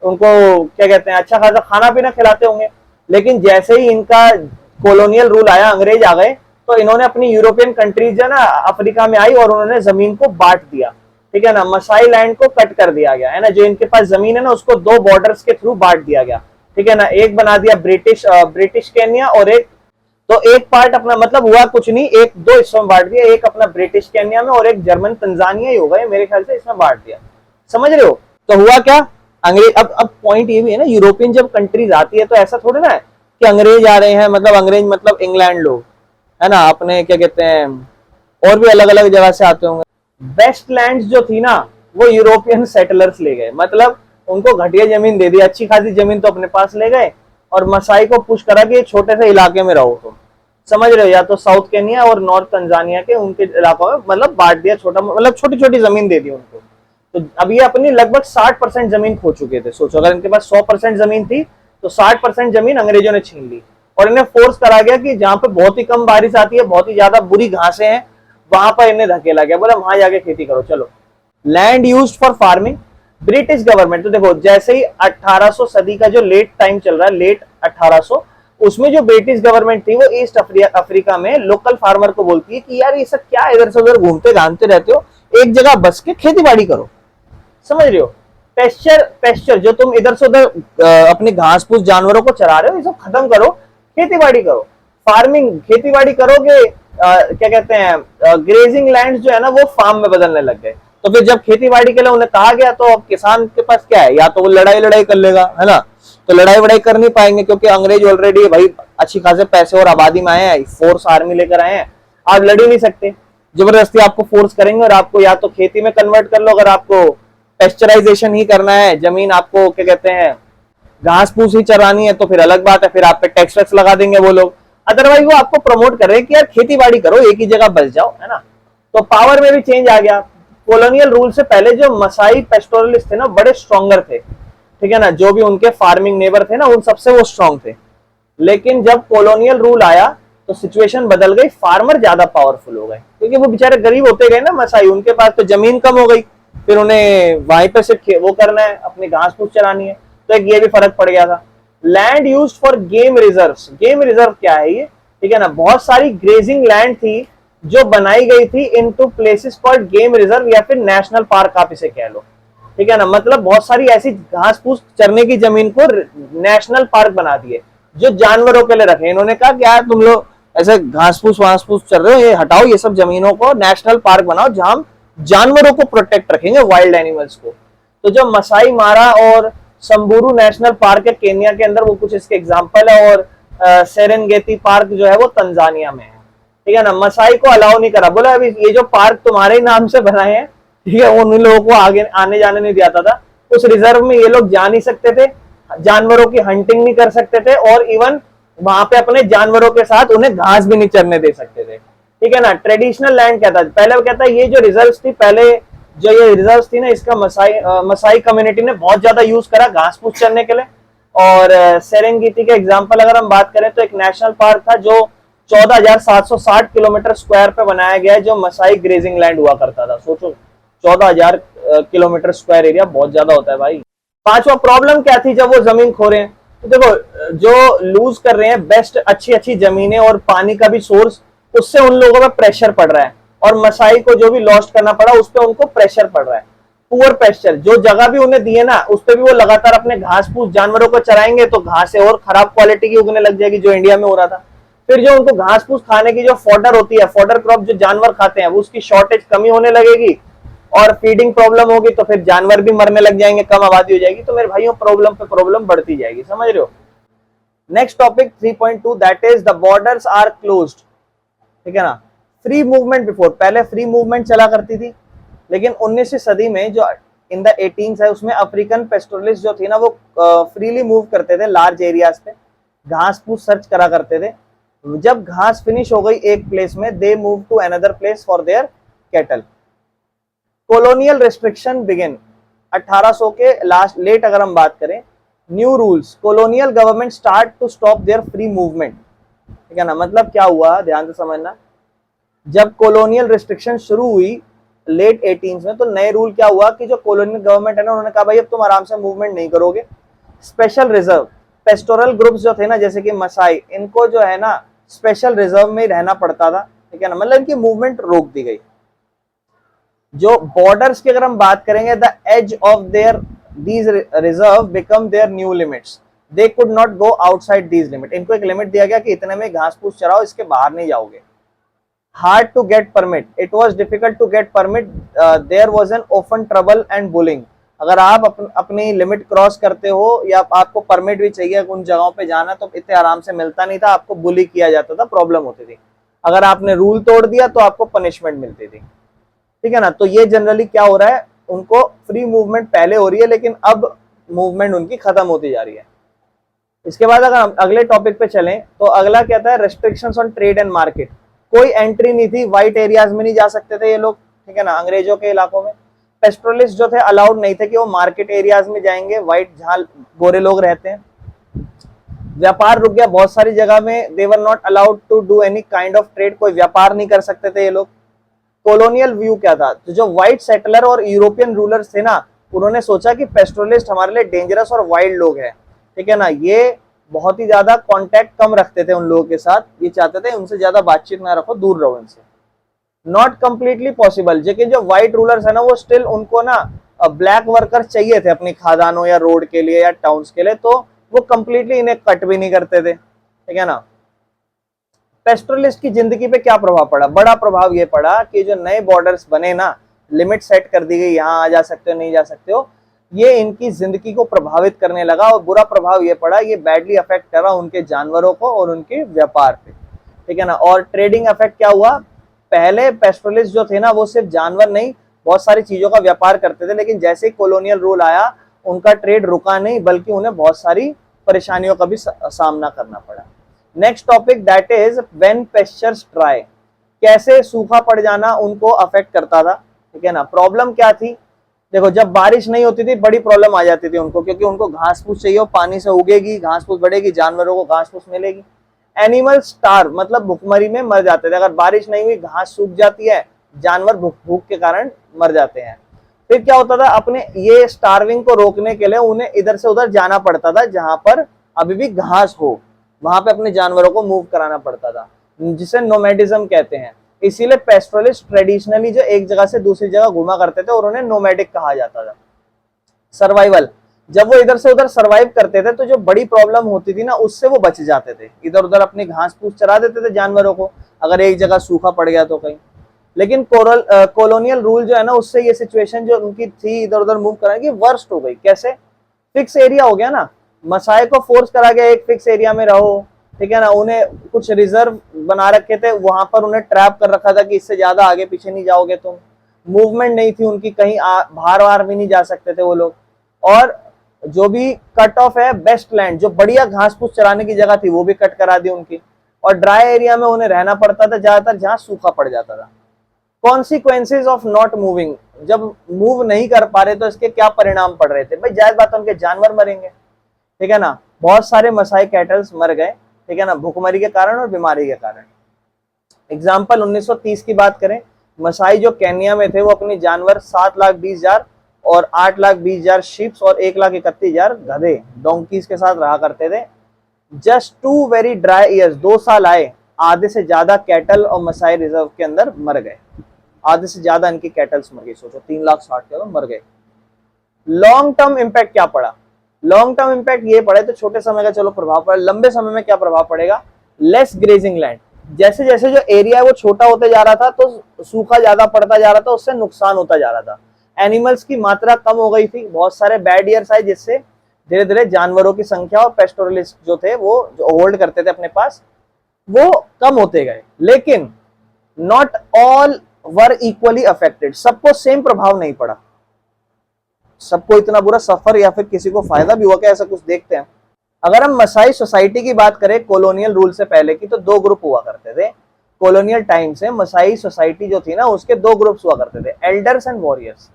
उनको क्या कहते हैं अच्छा खासा खाना पीना खिलाते होंगे। लेकिन जैसे ही इनका कॉलोनियल रूल आया, अंग्रेज आ गए, तो इन्होंने अपनी यूरोपियन कंट्रीज जो ना अफ्रीका में आई, और उन्होंने जमीन को बांट दिया। ठीक है ना, मसाई लैंड को कट कर दिया गया, है ना, जो इनके पास जमीन है ना उसको 2 बॉर्डर्स के थ्रू बांट दिया गया। ठीक है ना, एक बना दिया ब्रिटिश केन्या, और एक, तो एक पार्ट अपना, मतलब हुआ कुछ नहीं, एक 2 हिस्सों में बांट दिया, एक अपना ब्रिटिश केन्या में और एक जर्मन तंजानिया ही होगा मेरे ख्याल से, इसमें बांट दिया। समझ रहे हो, तो हुआ क्या, अंग्रेज, अब पॉइंट ये भी है ना, यूरोपियन जब कंट्रीज आती है तो ऐसा थोड़ी ना है कि अंग्रेज आ रहे हैं, मतलब अंग्रेज मतलब इंग्लैंड लोग, है ना, अपने क्या कहते हैं और भी अलग अलग जगह से आते होंगे। वेस्टलैंड जो थी ना वो यूरोपियन सेटलर्स ले गए, मतलब उनको घटिया जमीन दे दी, अच्छी खासी जमीन तो अपने पास ले गए, और मसाई को पुश करा कि छोटे से इलाके में रहो तुम। समझ रहे हो, या तो साउथ केन्या और नॉर्थ तंजानिया के उनके इलाकों में मतलब बांट दिया, छोटा मतलब छोटी छोटी जमीन दे दी उनको। तो अब ये अपनी लगभग 60% जमीन खो चुके थे। सोचो अगर इनके पास 100% जमीन थी तो 60% जमीन अंग्रेजों ने छीन ली, और इन्हें फोर्स करा गया कि जहां पे बहुत ही कम बारिश आती है, बहुत ही ज्यादा बुरी घासें हैं, वहां पर इन्हें धकेला गया, बोला वहां जाके खेती करो। चलो, land used for farming, British government, तो देखो जैसे ही 1800 सदी का जो लेट टाइम चल रहा है, लेट 1800, उसमें जो ब्रिटिश गवर्नमेंट थी वो ईस्ट अफ्रीका में लोकल फार्मर को बोलती है कि यार ये सब क्या इधर से उधर घूमते घामते रहते हो, एक जगह बस के खेती बाड़ी करो। समझ रहे हो, पेस्चर जो तुम इधर से उधर अपने घास फूस जानवरों को चरा रहे हो, ये सब खत्म करो, खेती बाड़ी करो। फार्मिंग, खेती बाड़ी करोगे, क्या कहते हैं ग्रेजिंग लैंड जो है ना वो फार्म में बदलने लग गए। तो फिर जब खेती बाड़ी के लिए उन्हें कहा गया तो अब किसान के पास क्या है, या तो वो लड़ाई कर लेगा, है ना, तो लड़ाई कर नहीं पाएंगे क्योंकि अंग्रेज ऑलरेडी भाई अच्छी खासे पैसे और आबादी में आए हैं, फोर्स आर्मी लेकर आए हैं, आप लड़ ही नहीं सकते। जबरदस्ती आपको फोर्स करेंगे और आपको या तो खेती में कन्वर्ट कर लो, अगर आपको पेस्चराइजेशन ही करना है, जमीन आपको क्या कहते हैं घास फूस ही चरानी है, तो फिर अलग बात है, फिर आप पे टैक्स वैक्स लगा देंगे वो लोग। अदरवाइज वो आपको प्रमोट कर रहे हैं कि यार खेती बाड़ी करो, एक ही जगह बस जाओ, है ना। तो पावर में भी चेंज आ गया। कॉलोनियल रूल से पहले जो मसाई पेस्टोरलिस्ट थे ना बड़े स्ट्रॉन्गर थे, ठीक है ना, जो भी उनके फार्मिंग नेबर थे ना उन सबसे वो स्ट्रॉन्ग थे। लेकिन जब कॉलोनियल रूल आया तो सिचुएशन बदल गई, फार्मर ज्यादा पावरफुल हो गए क्योंकि वो बेचारे गरीब होते गए ना मसाई, उनके पास तो जमीन कम हो गई, फिर उन्हें वहीं पे सिर्फ वो करना है, अपनी घास फूस चरानी है, तो एक ये भी फर्क पड़ गया था। Land used for game reserves, game reserve क्या है ये, ठीक है ना, बहुत सारी ग्रेजिंग लैंड थी जो बनाई गई थी into places called game reserve या फिर नेशनल पार्क आप इसे कह लो। ठीक है ना, मतलब बहुत सारी ऐसी घास फूस चरने की जमीन को नेशनल पार्क बना दिए जो जानवरों के लिए रखे। इन्होंने कहा कि यार तुम लोग ऐसे घास फूस चल रहे हो, ये हटाओ, ये सब जमीनों को नेशनल पार्क बनाओ जहां हम जानवरों को प्रोटेक्ट रखेंगे, वाइल्ड एनिमल्स को। तो जो मसाई मारा और संबूरू नेशनल पार्क है केन्या के अंदर, वो कुछ इसके एग्जाम्पल है। और सेरेनगेती पार्क जो है वो तंजानिया में है, ठीक है ना। मसाई को अलाउ नहीं करा, बोला अभी ये जो पार्क तुम्हारे ही नाम से बनाए हैं, ठीक है, उन लोगों को आगे आने जाने नहीं दिया था। उस रिजर्व में ये लोग जा नहीं सकते थे, जानवरों की हंटिंग नहीं कर सकते थे, और इवन वहां पे अपने जानवरों के साथ उन्हें घास भी नहीं चरने दे सकते थे, ठीक है ना। ट्रेडिशनल लैंड क्या था पहले, वो कहता है ये जो रिजर्व थी पहले, जो ये रिजर्व थी ना, इसका मसाई कम्युनिटी ने बहुत ज्यादा यूज करा घास फूस चरने के लिए। और सेरेंगेटी के एग्जाम्पल अगर हम बात करें तो एक नेशनल पार्क था जो 14,760 किलोमीटर स्क्वायर पे बनाया गया है, जो मसाई ग्रेजिंग लैंड हुआ करता था। सोचो 14,000 किलोमीटर स्क्वायर एरिया बहुत ज्यादा होता है भाई। पांचवा, प्रॉब्लम क्या थी जब वो जमीन खो रहे हैं, तो देखो जो लूज कर रहे हैं बेस्ट अच्छी अच्छी जमीनें और पानी का भी सोर्स, उससे उन लोगों पर प्रेशर पड़ रहा है, और मसाई को जो भी लॉस्ट करना पड़ा उस पर उनको प्रेशर पड़ रहा है। पुअर पेस्चर, जो जगह भी उन्हें दिए ना उस पर भी वो लगातार अपने घास फूस जानवरों को चराएंगे तो घास और खराब क्वालिटी की उगने लग जाएगी, जो इंडिया में हो रहा था। फिर जो उनको घास फूस खाने की जो फॉडर होती है, फॉडर क्रॉप जो जानवर खाते हैं, वो उसकी शॉर्टेज कमी होने लगेगी, और फीडिंग प्रॉब्लम होगी, तो फिर जानवर भी मरने लग जाएंगे, कम आबादी हो जाएगी। तो मेरे भाइयों प्रॉब्लम पे प्रॉब्लम बढ़ती जाएगी, समझ रहे हो। Next topic 3.2, that is the borders are closed, ठीक है ना। फ्री मूवमेंट बिफोर, पहले फ्री मूवमेंट चला करती थी, लेकिन 19वीं सदी में जो इन द 18th है उसमें अफ्रीकन पेस्टोरलिस्ट जो थी ना, वो फ्रीली मूव करते थे लार्ज एरियाज पे, घास फूस सर्च करा करते थे। जब घास फिनिश हो गई एक प्लेस में, they move to another place for their cattle. Colonial restriction begin 1800 के लास्ट लेट अगर हम बात करें, new rules, colonial government start to stop their free movement, ठीक है ना। मतलब क्या हुआ, ध्यान से समझना, जब कॉलोनियल रिस्ट्रिक्शन शुरू हुई लेट 18 में, तो नए रूल क्या हुआ कि जो कॉलोनियल गवर्नमेंट है ना, उन्होंने कहा भाई अब तुम आराम से मूवमेंट नहीं करोगे। स्पेशल रिजर्व, पेस्टोरल ग्रुप्स जो थे ना जैसे कि मसाई, इनको जो है ना स्पेशल रिजर्व में रहना पड़ता था, ठीक है ना, मतलब इनकी मूवमेंट रोक दी गई। जो बॉर्डर्स की अगर हम बात करेंगे, the edge of their these reserve become their new limits, they could not go outside these limit. इनको एक लिमिट दिया गया कि इतने में घास फूस चराओ, इसके बाहर नहीं जाओगे। Hard to get permit, it was difficult to get permit, there was an open trouble and bullying. अगर आप अपनी लिमिट क्रॉस करते हो या आपको परमिट भी चाहिए उन जगहों पे जाना, तो इतने आराम से मिलता नहीं था, आपको बुली किया जाता था, प्रॉब्लम होती थी। अगर आपने रूल तोड़ दिया तो आपको पनिशमेंट मिलती थी, ठीक है ना। तो ये जनरली क्या हो रहा है, उनको फ्री मूवमेंट पहले हो रही है, लेकिन अब मूवमेंट उनकी खत्म होती जा रही है। इसके बाद अगर हम अगले टॉपिक पे चलें, तो अगला क्या था, restrictions on trade and market. कोई एंट्री नहीं थी, व्हाइट एरियाज में नहीं जा सकते थे ये लोग, ठीक है ना, अंग्रेजों के इलाकों में। पेस्टोरलिस्ट जो थे अलाउड नहीं थे कि वो मार्केट एरियाज में जाएंगे, व्हाइट जहां गोरे लोग रहते हैं। व्यापार रुक गया बहुत सारी जगह में, they were not allowed to do any kind of trade, कोई व्यापार नहीं कर सकते थे ये लोग। कॉलोनियल व्यू क्या था, तो जो व्हाइट सेटलर और यूरोपियन रूलर्स थे ना, उन्होंने सोचा कि पेस्टोरलिस्ट हमारे लिए डेंजरस और वाइल्ड लोग हैं, ठीक है ना, ये बहुत ही ज्यादा कांटेक्ट कम रखते थे उन लोगों के साथ, ये चाहते थे उनसे ज्यादा बातचीत ना रखो, दूर रहो इनसे। नॉट कंप्लीटली पॉसिबल, लेकिन जो व्हाइट रूलर्स है ना, वो स्टिल उनको ना ब्लैक वर्कर चाहिए थे अपनी खादानों या रोड के लिए या टाउन्स के लिए, तो वो कंप्लीटली इन्हें कट भी नहीं करते थे, ठीक है ना। पेस्टोरलिस्ट की जिंदगी पे क्या प्रभाव पड़ा, बड़ा प्रभाव ये पड़ा कि जो नए बॉर्डर्स बने ना, लिमिट सेट कर दी गई, यहाँ आ जा सकते हो नहीं जा सकते हो, ये इनकी जिंदगी को प्रभावित करने लगा, और बुरा प्रभाव ये पड़ा, ये बैडली अफेक्ट करा उनके जानवरों को और उनके व्यापार पे, ठीक है ना। और ट्रेडिंग अफेक्ट क्या हुआ, पहले पेस्टोरलिस्ट जो थे ना, वो सिर्फ जानवर नहीं बहुत सारी चीजों का व्यापार करते थे, लेकिन जैसे ही कॉलोनियल रूल आया उनका ट्रेड रुका नहीं, बल्कि उन्हें बहुत सारी परेशानियों का भी सामना करना पड़ा। Next topic that is when pastures dry, कैसे सूखा पड़ जाना उनको अफेक्ट करता था, ठीक है ना। प्रॉब्लम क्या थी, देखो जब बारिश नहीं होती थी बड़ी प्रॉब्लम आ जाती थी उनको, क्योंकि उनको घास फूस चाहिए, पानी से उगेगी, घास फूस बढ़ेगी, जानवरों को घास फूस मिलेगी। एनिमल स्टार्व, मतलब भूखमरी में मर जाते थे, अगर बारिश नहीं हुई घास सूख जाती है, जानवर भूख के कारण मर जाते हैं। फिर क्या होता था, अपने ये स्टार्विंग को रोकने के लिए उन्हें इधर से उधर जाना पड़ता था, जहां पर अभी भी घास हो वहां पे अपने जानवरों को मूव कराना पड़ता था, जिसे नोमैडिज्म कहते हैं। इसीलिए पेस्टोरलिस्ट ट्रेडिशनली जो एक जगह से दूसरी जगह घुमा करते थे और उन्हें नोमैडिक कहा जाता था। सर्वाइवल। जब वो इधर से उधर सर्वाइव करते थे तो जो बड़ी प्रॉब्लम होती थी ना उससे वो बच जाते थे, इधर उधर अपनी घास फूस चरा देते थे जानवरों को, अगर एक जगह सूखा पड़ गया तो कहीं। लेकिन कॉलोनियल रूल जो है ना उससे ये सिचुएशन जो उनकी थी इधर उधर मूव कराने की वर्स्ट हो गई। कैसे? फिक्स एरिया हो गया ना, मसाई को फोर्स करा गया एक फिक्स एरिया में रहो, ठीक है ना, उन्हें कुछ रिजर्व बना रखे थे वहां पर, उन्हें ट्रैप कर रखा था कि इससे ज्यादा आगे पीछे नहीं जाओगे तुम, मूवमेंट नहीं थी उनकी, कहीं बाहर बाहर भी नहीं जा सकते थे वो लोग। और जो भी कट ऑफ है बेस्ट लैंड, जो बढ़िया घास फूस चराने की जगह थी वो भी कट करा दी उनकी, और ड्राई एरिया में उन्हें रहना पड़ता था ज्यादातर जहां सूखा पड़ जाता था। कॉन्सिक्वेंसेज ऑफ नॉट मूविंग, जब मूव नहीं कर पा रहे तो इसके क्या परिणाम पड़ रहे थे भाई? जायज बात है उनके जानवर मरेंगे, ठीक है ना, बहुत सारे मसाई कैटल्स मर गए, ठीक है ना, भूखमरी के कारण और बीमारी के कारण। एग्जाम्पल 1930 की बात करें, मसाई जो केन्या में थे वो अपनी जानवर 7,20,000 और 8,20,000 शिप्स और 1,31,000 गधे डोंकीज के साथ रहा करते थे। जस्ट 2 वेरी ड्राई ईयर्स, 2 साल आए, आधे से ज्यादा कैटल और मसाई रिजर्व के अंदर मर गए, आधे से ज्यादा इनकी कैटल्स मर गई। सोचो 3,60,000 के मर गए। लॉन्ग टर्म इंपैक्ट क्या पड़ा? लॉन्ग टर्म इंपैक्ट ये पड़े तो छोटे समय का चलो प्रभाव पड़ा, लंबे समय में क्या प्रभाव पड़ेगा? Less grazing land. जैसे जैसे जो एरिया है वो छोटा होते जा रहा था तो सूखा ज्यादा पड़ता जा रहा था, उससे नुकसान होता जा रहा था। एनिमल्स की मात्रा कम हो गई थी, बहुत सारे बैड ईयर्स आए जिससे धीरे धीरे जानवरों की संख्या और पेस्टोरलिस्ट जो थे वो जो होल्ड करते थे अपने पास वो कम होते गए। लेकिन not all were equally affected, सबको सेम प्रभाव नहीं पड़ा, सबको इतना बुरा सफर या फिर किसी को फायदा भी हुआ क्या, ऐसा कुछ देखते हैं। अगर हम मसाई सोसाइटी की बात करें कॉलोनियल रूल से पहले की, तो 2 ग्रुप हुआ करते थे। कॉलोनियल टाइम से मसाई सोसाइटी जो थी ना उसके 2 ग्रुप्स हुआ करते थे, एल्डर्स एंड वॉरियर्स।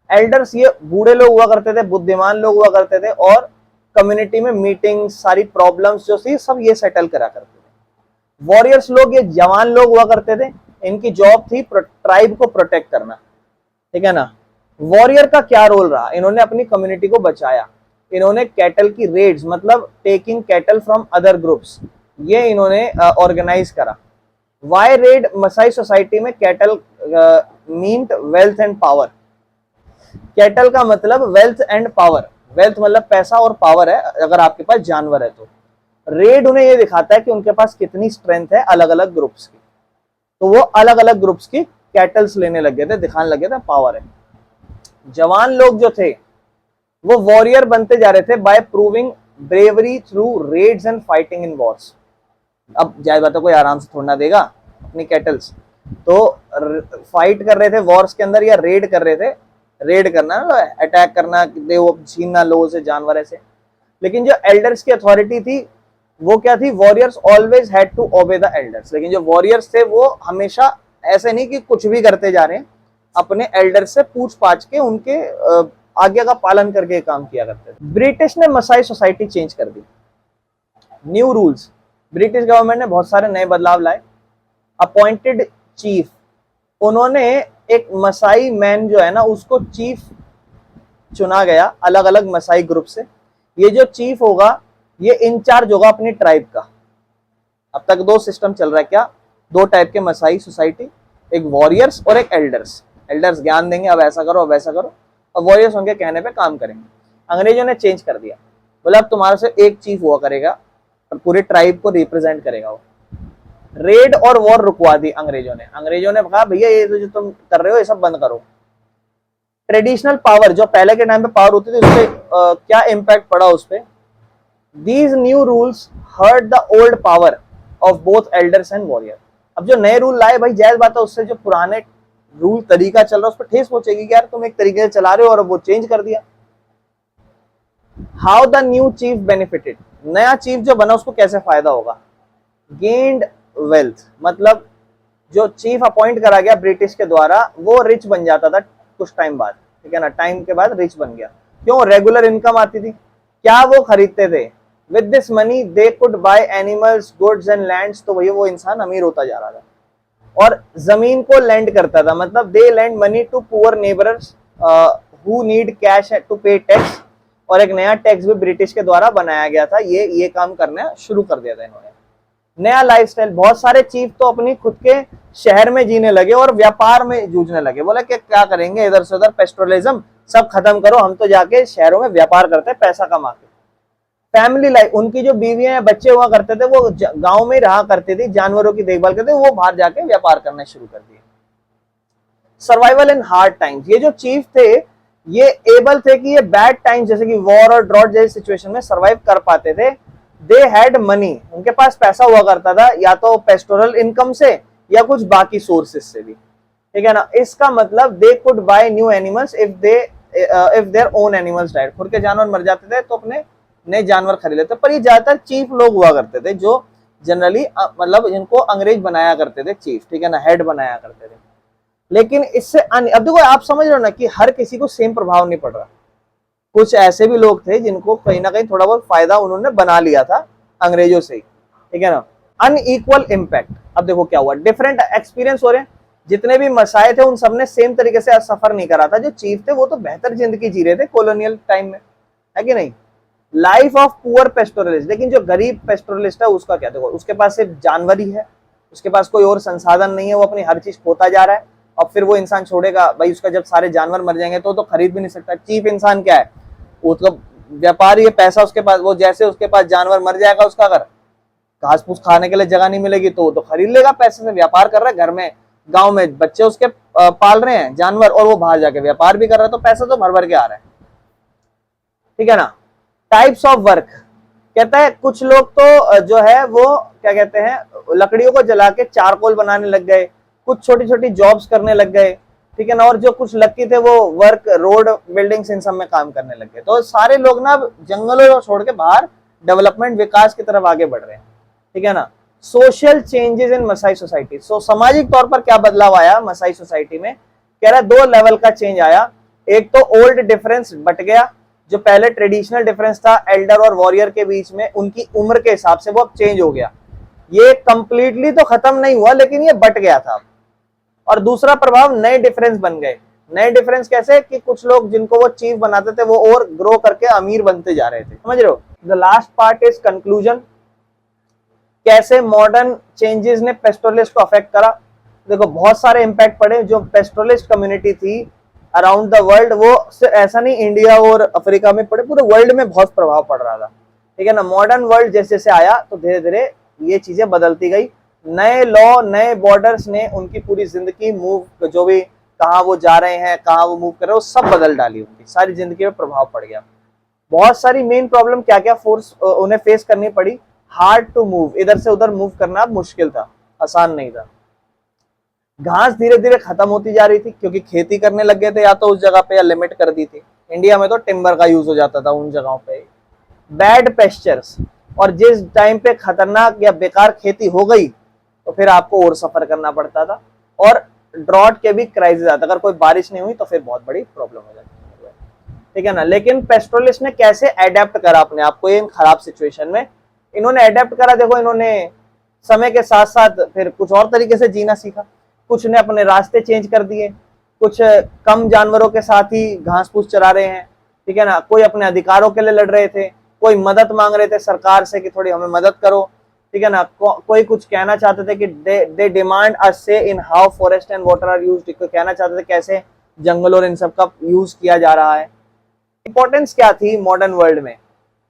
एल्डर्स ये बूढ़े लोग हुआ करते थे, बुद्धिमान लोग हुआ करते थे, और कम्युनिटी में मीटिंग सारी प्रॉब्लम्स जो थी सब ये सेटल करा करते थे। वॉरियर्स लोग ये जवान लोग हुआ करते थे, इनकी जॉब थी ट्राइब को प्रोटेक्ट करना, ठीक है ना। वॉरियर का क्या रोल रहा? इन्होंने अपनी कम्युनिटी को बचाया, इन्होंने कैटल की रेड्स मतलब taking cattle from other groups ये इन्होंने ऑर्गेनाइज करा। वाई रेड मसाई सोसाइटी में cattle meant wealth and power. Cattle का मतलब वेल्थ एंड पावर, वेल्थ मतलब पैसा और पावर है अगर आपके पास जानवर है तो। रेड उन्हें ये दिखाता है कि उनके पास कितनी स्ट्रेंथ है अलग अलग ग्रुप्स की, तो वो अलग अलग ग्रुप्स की कैटल्स लेने लगे थे, दिखाने लगे थे पावर है। जवान लोग जो थे वो वॉरियर बनते जा रहे थे by proving bravery through raids and fighting in wars. अब जायज बात है कोई आराम से छोड़ना देगा अपनी कैटल्स, तो फाइट कर रहे थे वॉर्स के अंदर या रेड कर रहे थे, रेड करना अटैक करना, वो छीनना लोगों से जानवर ऐसे। लेकिन जो एल्डर्स की अथॉरिटी थी वो क्या थी? Warriors always had to obey the elders. लेकिन जो वॉरियर्स थे वो हमेशा ऐसे नहीं कि कुछ भी करते जा रहे हैं, अपने एल्डर्स से पूछ पाछ के उनके आज्ञा का पालन करके काम किया करते थे। ब्रिटिश ने मसाई सोसाइटी चेंज कर दी, न्यू रूल्स, ब्रिटिश गवर्नमेंट ने बहुत सारे नए बदलाव लाए। अपॉइंटेड चीफ, उन्होंने एक मसाई मैन जो है ना उसको चीफ चुना गया अलग अलग मसाई ग्रुप से। ये जो चीफ होगा ये इंचार्ज होगा अपनी ट्राइब का। अब तक 2 सिस्टम चल रहा है, क्या? 2 टाइप के मसाई सोसाइटी, एक वॉरियर्स और एक एल्डर्स। एल्डर्स ज्ञान देंगे अब ऐसा करो अब ऐसा करो, और वॉरियर्स उनके कहने पे काम करेंगे। अंग्रेजों ने चेंज कर दिया, बोला अब तुम्हारे से एक चीफ हुआ करेगा और पूरे ट्राइब को रिप्रेजेंट करेगा वो। रेड और वॉर रुकवा दी अंग्रेजों ने। अंग्रेजों ने कहा भैया ये जो तुम कर रहे हो ये सब बंद करो। ट्रेडिशनल पावर, जो पहले के टाइम पे पावर होती थी उसपे क्या इम्पैक्ट पड़ा उस पे? These new rules hurt the old power of both elders and warrior। अब जो नए रूल लाए भाई जायज बात है उससे जो पुराने रूल तरीका चल रहा है उस पर ठेस पहुंचेगी कि यार तुम एक तरीके से चला रहे हो और वो चेंज कर दिया। How the new chief benefited, नया चीफ जो बना उसको कैसे फायदा होगा? गेन्ड वेल्थ, मतलब जो चीफ अपॉइंट करा गया ब्रिटिश के द्वारा वो रिच बन जाता था कुछ टाइम बाद, ठीक है ना, टाइम के बाद रिच बन गया। क्यों? रेगुलर इनकम आती थी, क्या वो खरीदते थे? With this money they could by animals, goods and lands. तो वही वो इंसान अमीर होता जा रहा था और जमीन को लैंड करता था, मतलब they lend money to poor neighbours who need cash to pay tax. और एक नया टैक्स भी ब्रिटिश के द्वारा बनाया गया था, ये काम करना शुरू कर दिया था इन्होंने। नया लाइफस्टाइल, बहुत सारे चीफ तो अपनी खुद के शहर में जीने लगे और व्यापार में जूझने लगे, बोला कि क्या करेंगे इधर से उधर पेस्ट्रोलिज्म, सब खत्म करो, हम तो जाके शहरों में व्यापार करते हैं पैसा कमा के। फैमिली लाइफ, उनकी जो बीवियां या बच्चे हुआ करते थे वो गांव में रहा करते थे, जानवरों की देखभाल करते, वो बाहर जाके व्यापार करना शुरू कर दिए। सर्वाइवल इन हार्ड टाइम्स, ये जो चीफ थे ये एबल थे कि ये बैड टाइम्स जैसे कि वॉर और ड्रॉट जैसी सिचुएशन में सर्वाइव कर पाते थे। दे हैड मनी, उनके पास पैसा हुआ करता था, या तो पेस्टोरल इनकम से या कुछ बाकी सोर्सेस से भी, ठीक है ना। इसका मतलब they could bye new animals if their own animals died, खुद के जानवर मर जाते थे तो अपने नए जानवर खरीद लेते। पर ये ज्यादातर चीफ लोग हुआ करते थे जो जनरली मतलब जिनको अंग्रेज बनाया करते थे चीफ, ठीक है ना, हेड बनाया करते थे। लेकिन इससे अब देखो आप समझ रहे हो ना कि हर किसी को सेम प्रभाव नहीं पड़ रहा। कुछ ऐसे भी लोग थे जिनको कहीं ना कहीं थोड़ा बहुत फायदा उन्होंने बना लिया था अंग्रेजों से ही, ठीक है ना। अनइक्वल इम्पैक्ट, अब देखो क्या हुआ, डिफरेंट एक्सपीरियंस हो रहे हैं। जितने भी मसाए थे उन सबने सेम तरीके से सफर नहीं करा था। जो चीफ थे वो तो बेहतर जिंदगी जी रहे थे कॉलोनियल टाइम में, है कि नहीं। लाइफ ऑफ पुअर पेस्टोरलिस्ट, लेकिन जो गरीब पेस्टोरलिस्ट है उसका क्या, देखो उसके पास सिर्फ जानवर ही है, उसके पास कोई और संसाधन नहीं है, वो अपनी हर चीज खोता जा रहा है। और फिर वो इंसान छोड़ेगा भाई, उसका जब सारे जानवर मर जाएंगे तो खरीद भी नहीं सकता। चीफ इंसान क्या है, वो तो व्यापारी है, पैसा उसके पास, वो जैसे उसके पास जानवर मर जाएगा, उसका अगर घास फूस खाने के लिए जगह नहीं मिलेगी तो वो तो खरीद लेगा, पैसे से व्यापार कर रहा है। घर में गांव में बच्चे उसके पाल रहे हैं जानवर और वो बाहर जाके व्यापार भी कर रहा है, तो पैसा तो भर भर के आ रहा है, ठीक है ना। टाइप्स ऑफ वर्क, कहता है कुछ लोग तो जो है वो क्या कहते हैं, लकड़ियों को जला के चारकोल बनाने लग गए, कुछ छोटी छोटी जॉब्स करने लग गए, ठीक है ना। और जो कुछ लकी थे वो वर्क रोड बिल्डिंग्स इन सब में काम करने लग गए। तो सारे लोग ना अब जंगलों को छोड़ के बाहर डेवलपमेंट विकास की तरफ आगे बढ़ रहे हैं, ठीक है ना। Social changes in Maasai society, so सामाजिक तौर पर क्या बदलाव आया मसाई सोसाइटी में, कह रहा है 2 लेवल का चेंज आया। एक तो ओल्ड डिफरेंस बट गया, जो पहले ट्रेडिशनल डिफरेंस था एल्डर और वॉरियर के बीच में उनकी उम्र के हिसाब से, वो अब चेंज हो गया। ये कंप्लीटली तो खत्म नहीं हुआ लेकिन ये बट गया था। और दूसरा प्रभाव, नए डिफरेंस बन गए। नए डिफरेंस कैसे कि कुछ लोग जिनको वो चीफ बनाते थे वो और ग्रो करके अमीर बनते जा रहे थे, समझ रहे हो। The last part is conclusion, कैसे मॉडर्न चेंजेस ने पेस्टोरलिस्ट को अफेक्ट करा। देखो बहुत सारे इंपैक्ट पड़े। जो पेस्टोरलिस्ट कम्युनिटी थी अराउंड द वर्ल्ड, वो ऐसा नहीं इंडिया और अफ्रीका में पड़े, पूरे वर्ल्ड में बहुत प्रभाव पड़ रहा था, ठीक है ना। मॉडर्न वर्ल्ड जैसे जैसे आया तो धीरे धीरे ये चीजें बदलती गई। नए लॉ, नए बॉर्डर्स ने उनकी पूरी जिंदगी मूव, जो भी कहाँ वो जा रहे हैं, कहाँ वो मूव कर रहे हैं, वो सब बदल डाली, उनकी सारी जिंदगी में प्रभाव पड़ गया। बहुत सारी मेन प्रॉब्लम क्या क्या फोर्स उन्हें फेस करनी पड़ी। हार्ड टू मूव, इधर से उधर मूव करना मुश्किल था, आसान नहीं था। घास धीरे धीरे खत्म होती जा रही थी क्योंकि खेती करने लग गए थे या तो उस जगह पे, या लिमिट कर दी थी। इंडिया में तो टिम्बर का यूज हो जाता था उन जगहों पे। बैड पेस्चर्स, और जिस टाइम पे खतरनाक या बेकार खेती हो गई तो फिर आपको और सफर करना पड़ता था। और ड्रॉट के भी क्राइसिस आता, अगर कोई बारिश नहीं हुई तो फिर बहुत बड़ी प्रॉब्लम हो जाती है, ठीक है ना। लेकिन पेस्टोरलिस्ट ने कैसे अडेप्ट करा अपने आप को इन खराब सिचुएशन में, इन्होंने अडेप्ट करा। देखो इन्होंने समय के साथ साथ फिर कुछ और तरीके से जीना सीखा। कुछ ने अपने रास्ते चेंज कर दिए, कुछ कम जानवरों के साथ ही घास फूस चरा रहे हैं, ठीक है ना। कोई अपने अधिकारों के लिए लड़ रहे थे, कोई मदद मांग रहे थे सरकार से कि थोड़ी हमें मदद करो, ठीक है ना। कोई कुछ कहना चाहते थे कि दे demand a say in how forest and water are used, कोई कहना चाहते थे कैसे जंगल और इन सब का यूज किया जा रहा है। इंपॉर्टेंस क्या थी मॉडर्न वर्ल्ड में,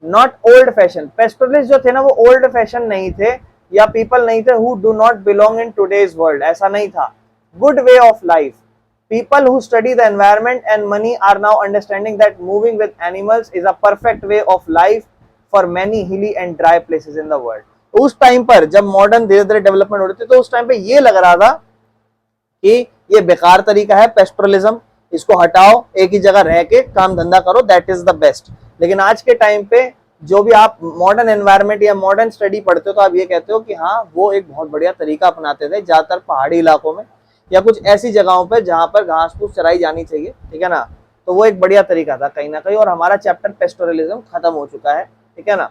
नॉट ओल्ड फैशन। पेस्टोरलिस्ट जो थे ना वो ओल्ड फैशन नहीं थे, या पीपल नहीं थे who do not belong in today's world, ऐसा नहीं था। Good way of life, people who study the environment and money are now understanding that moving with animals is a perfect way of life for many hilly and dry places in the world। उस टाइम पर जब मॉडर्न धीरे धीरे डेवलपमेंट हो रही थी तो उस टाइम पे ये लग रहा था कि ये बेकार तरीका है पेस्टोरलिज्म, इसको हटाओ, एक ही जगह रह के काम धंधा करो, दैट इज द बेस्ट। लेकिन आज के टाइम पे जो भी आप मॉडर्न एनवायरनमेंट या मॉडर्न स्टडी पढ़ते हो तो आप ये कहते हो कि हाँ वो एक बहुत बढ़िया तरीका अपनाते थे, ज्यादातर पहाड़ी इलाकों में या कुछ ऐसी जगहों पर जहां पर घास फूस चराई जानी चाहिए, ठीक है ना। तो वो एक बढ़िया तरीका था कहीं ना कहीं। और हमारा चैप्टर पेस्टोरलिज्म खत्म हो चुका है, ठीक है ना।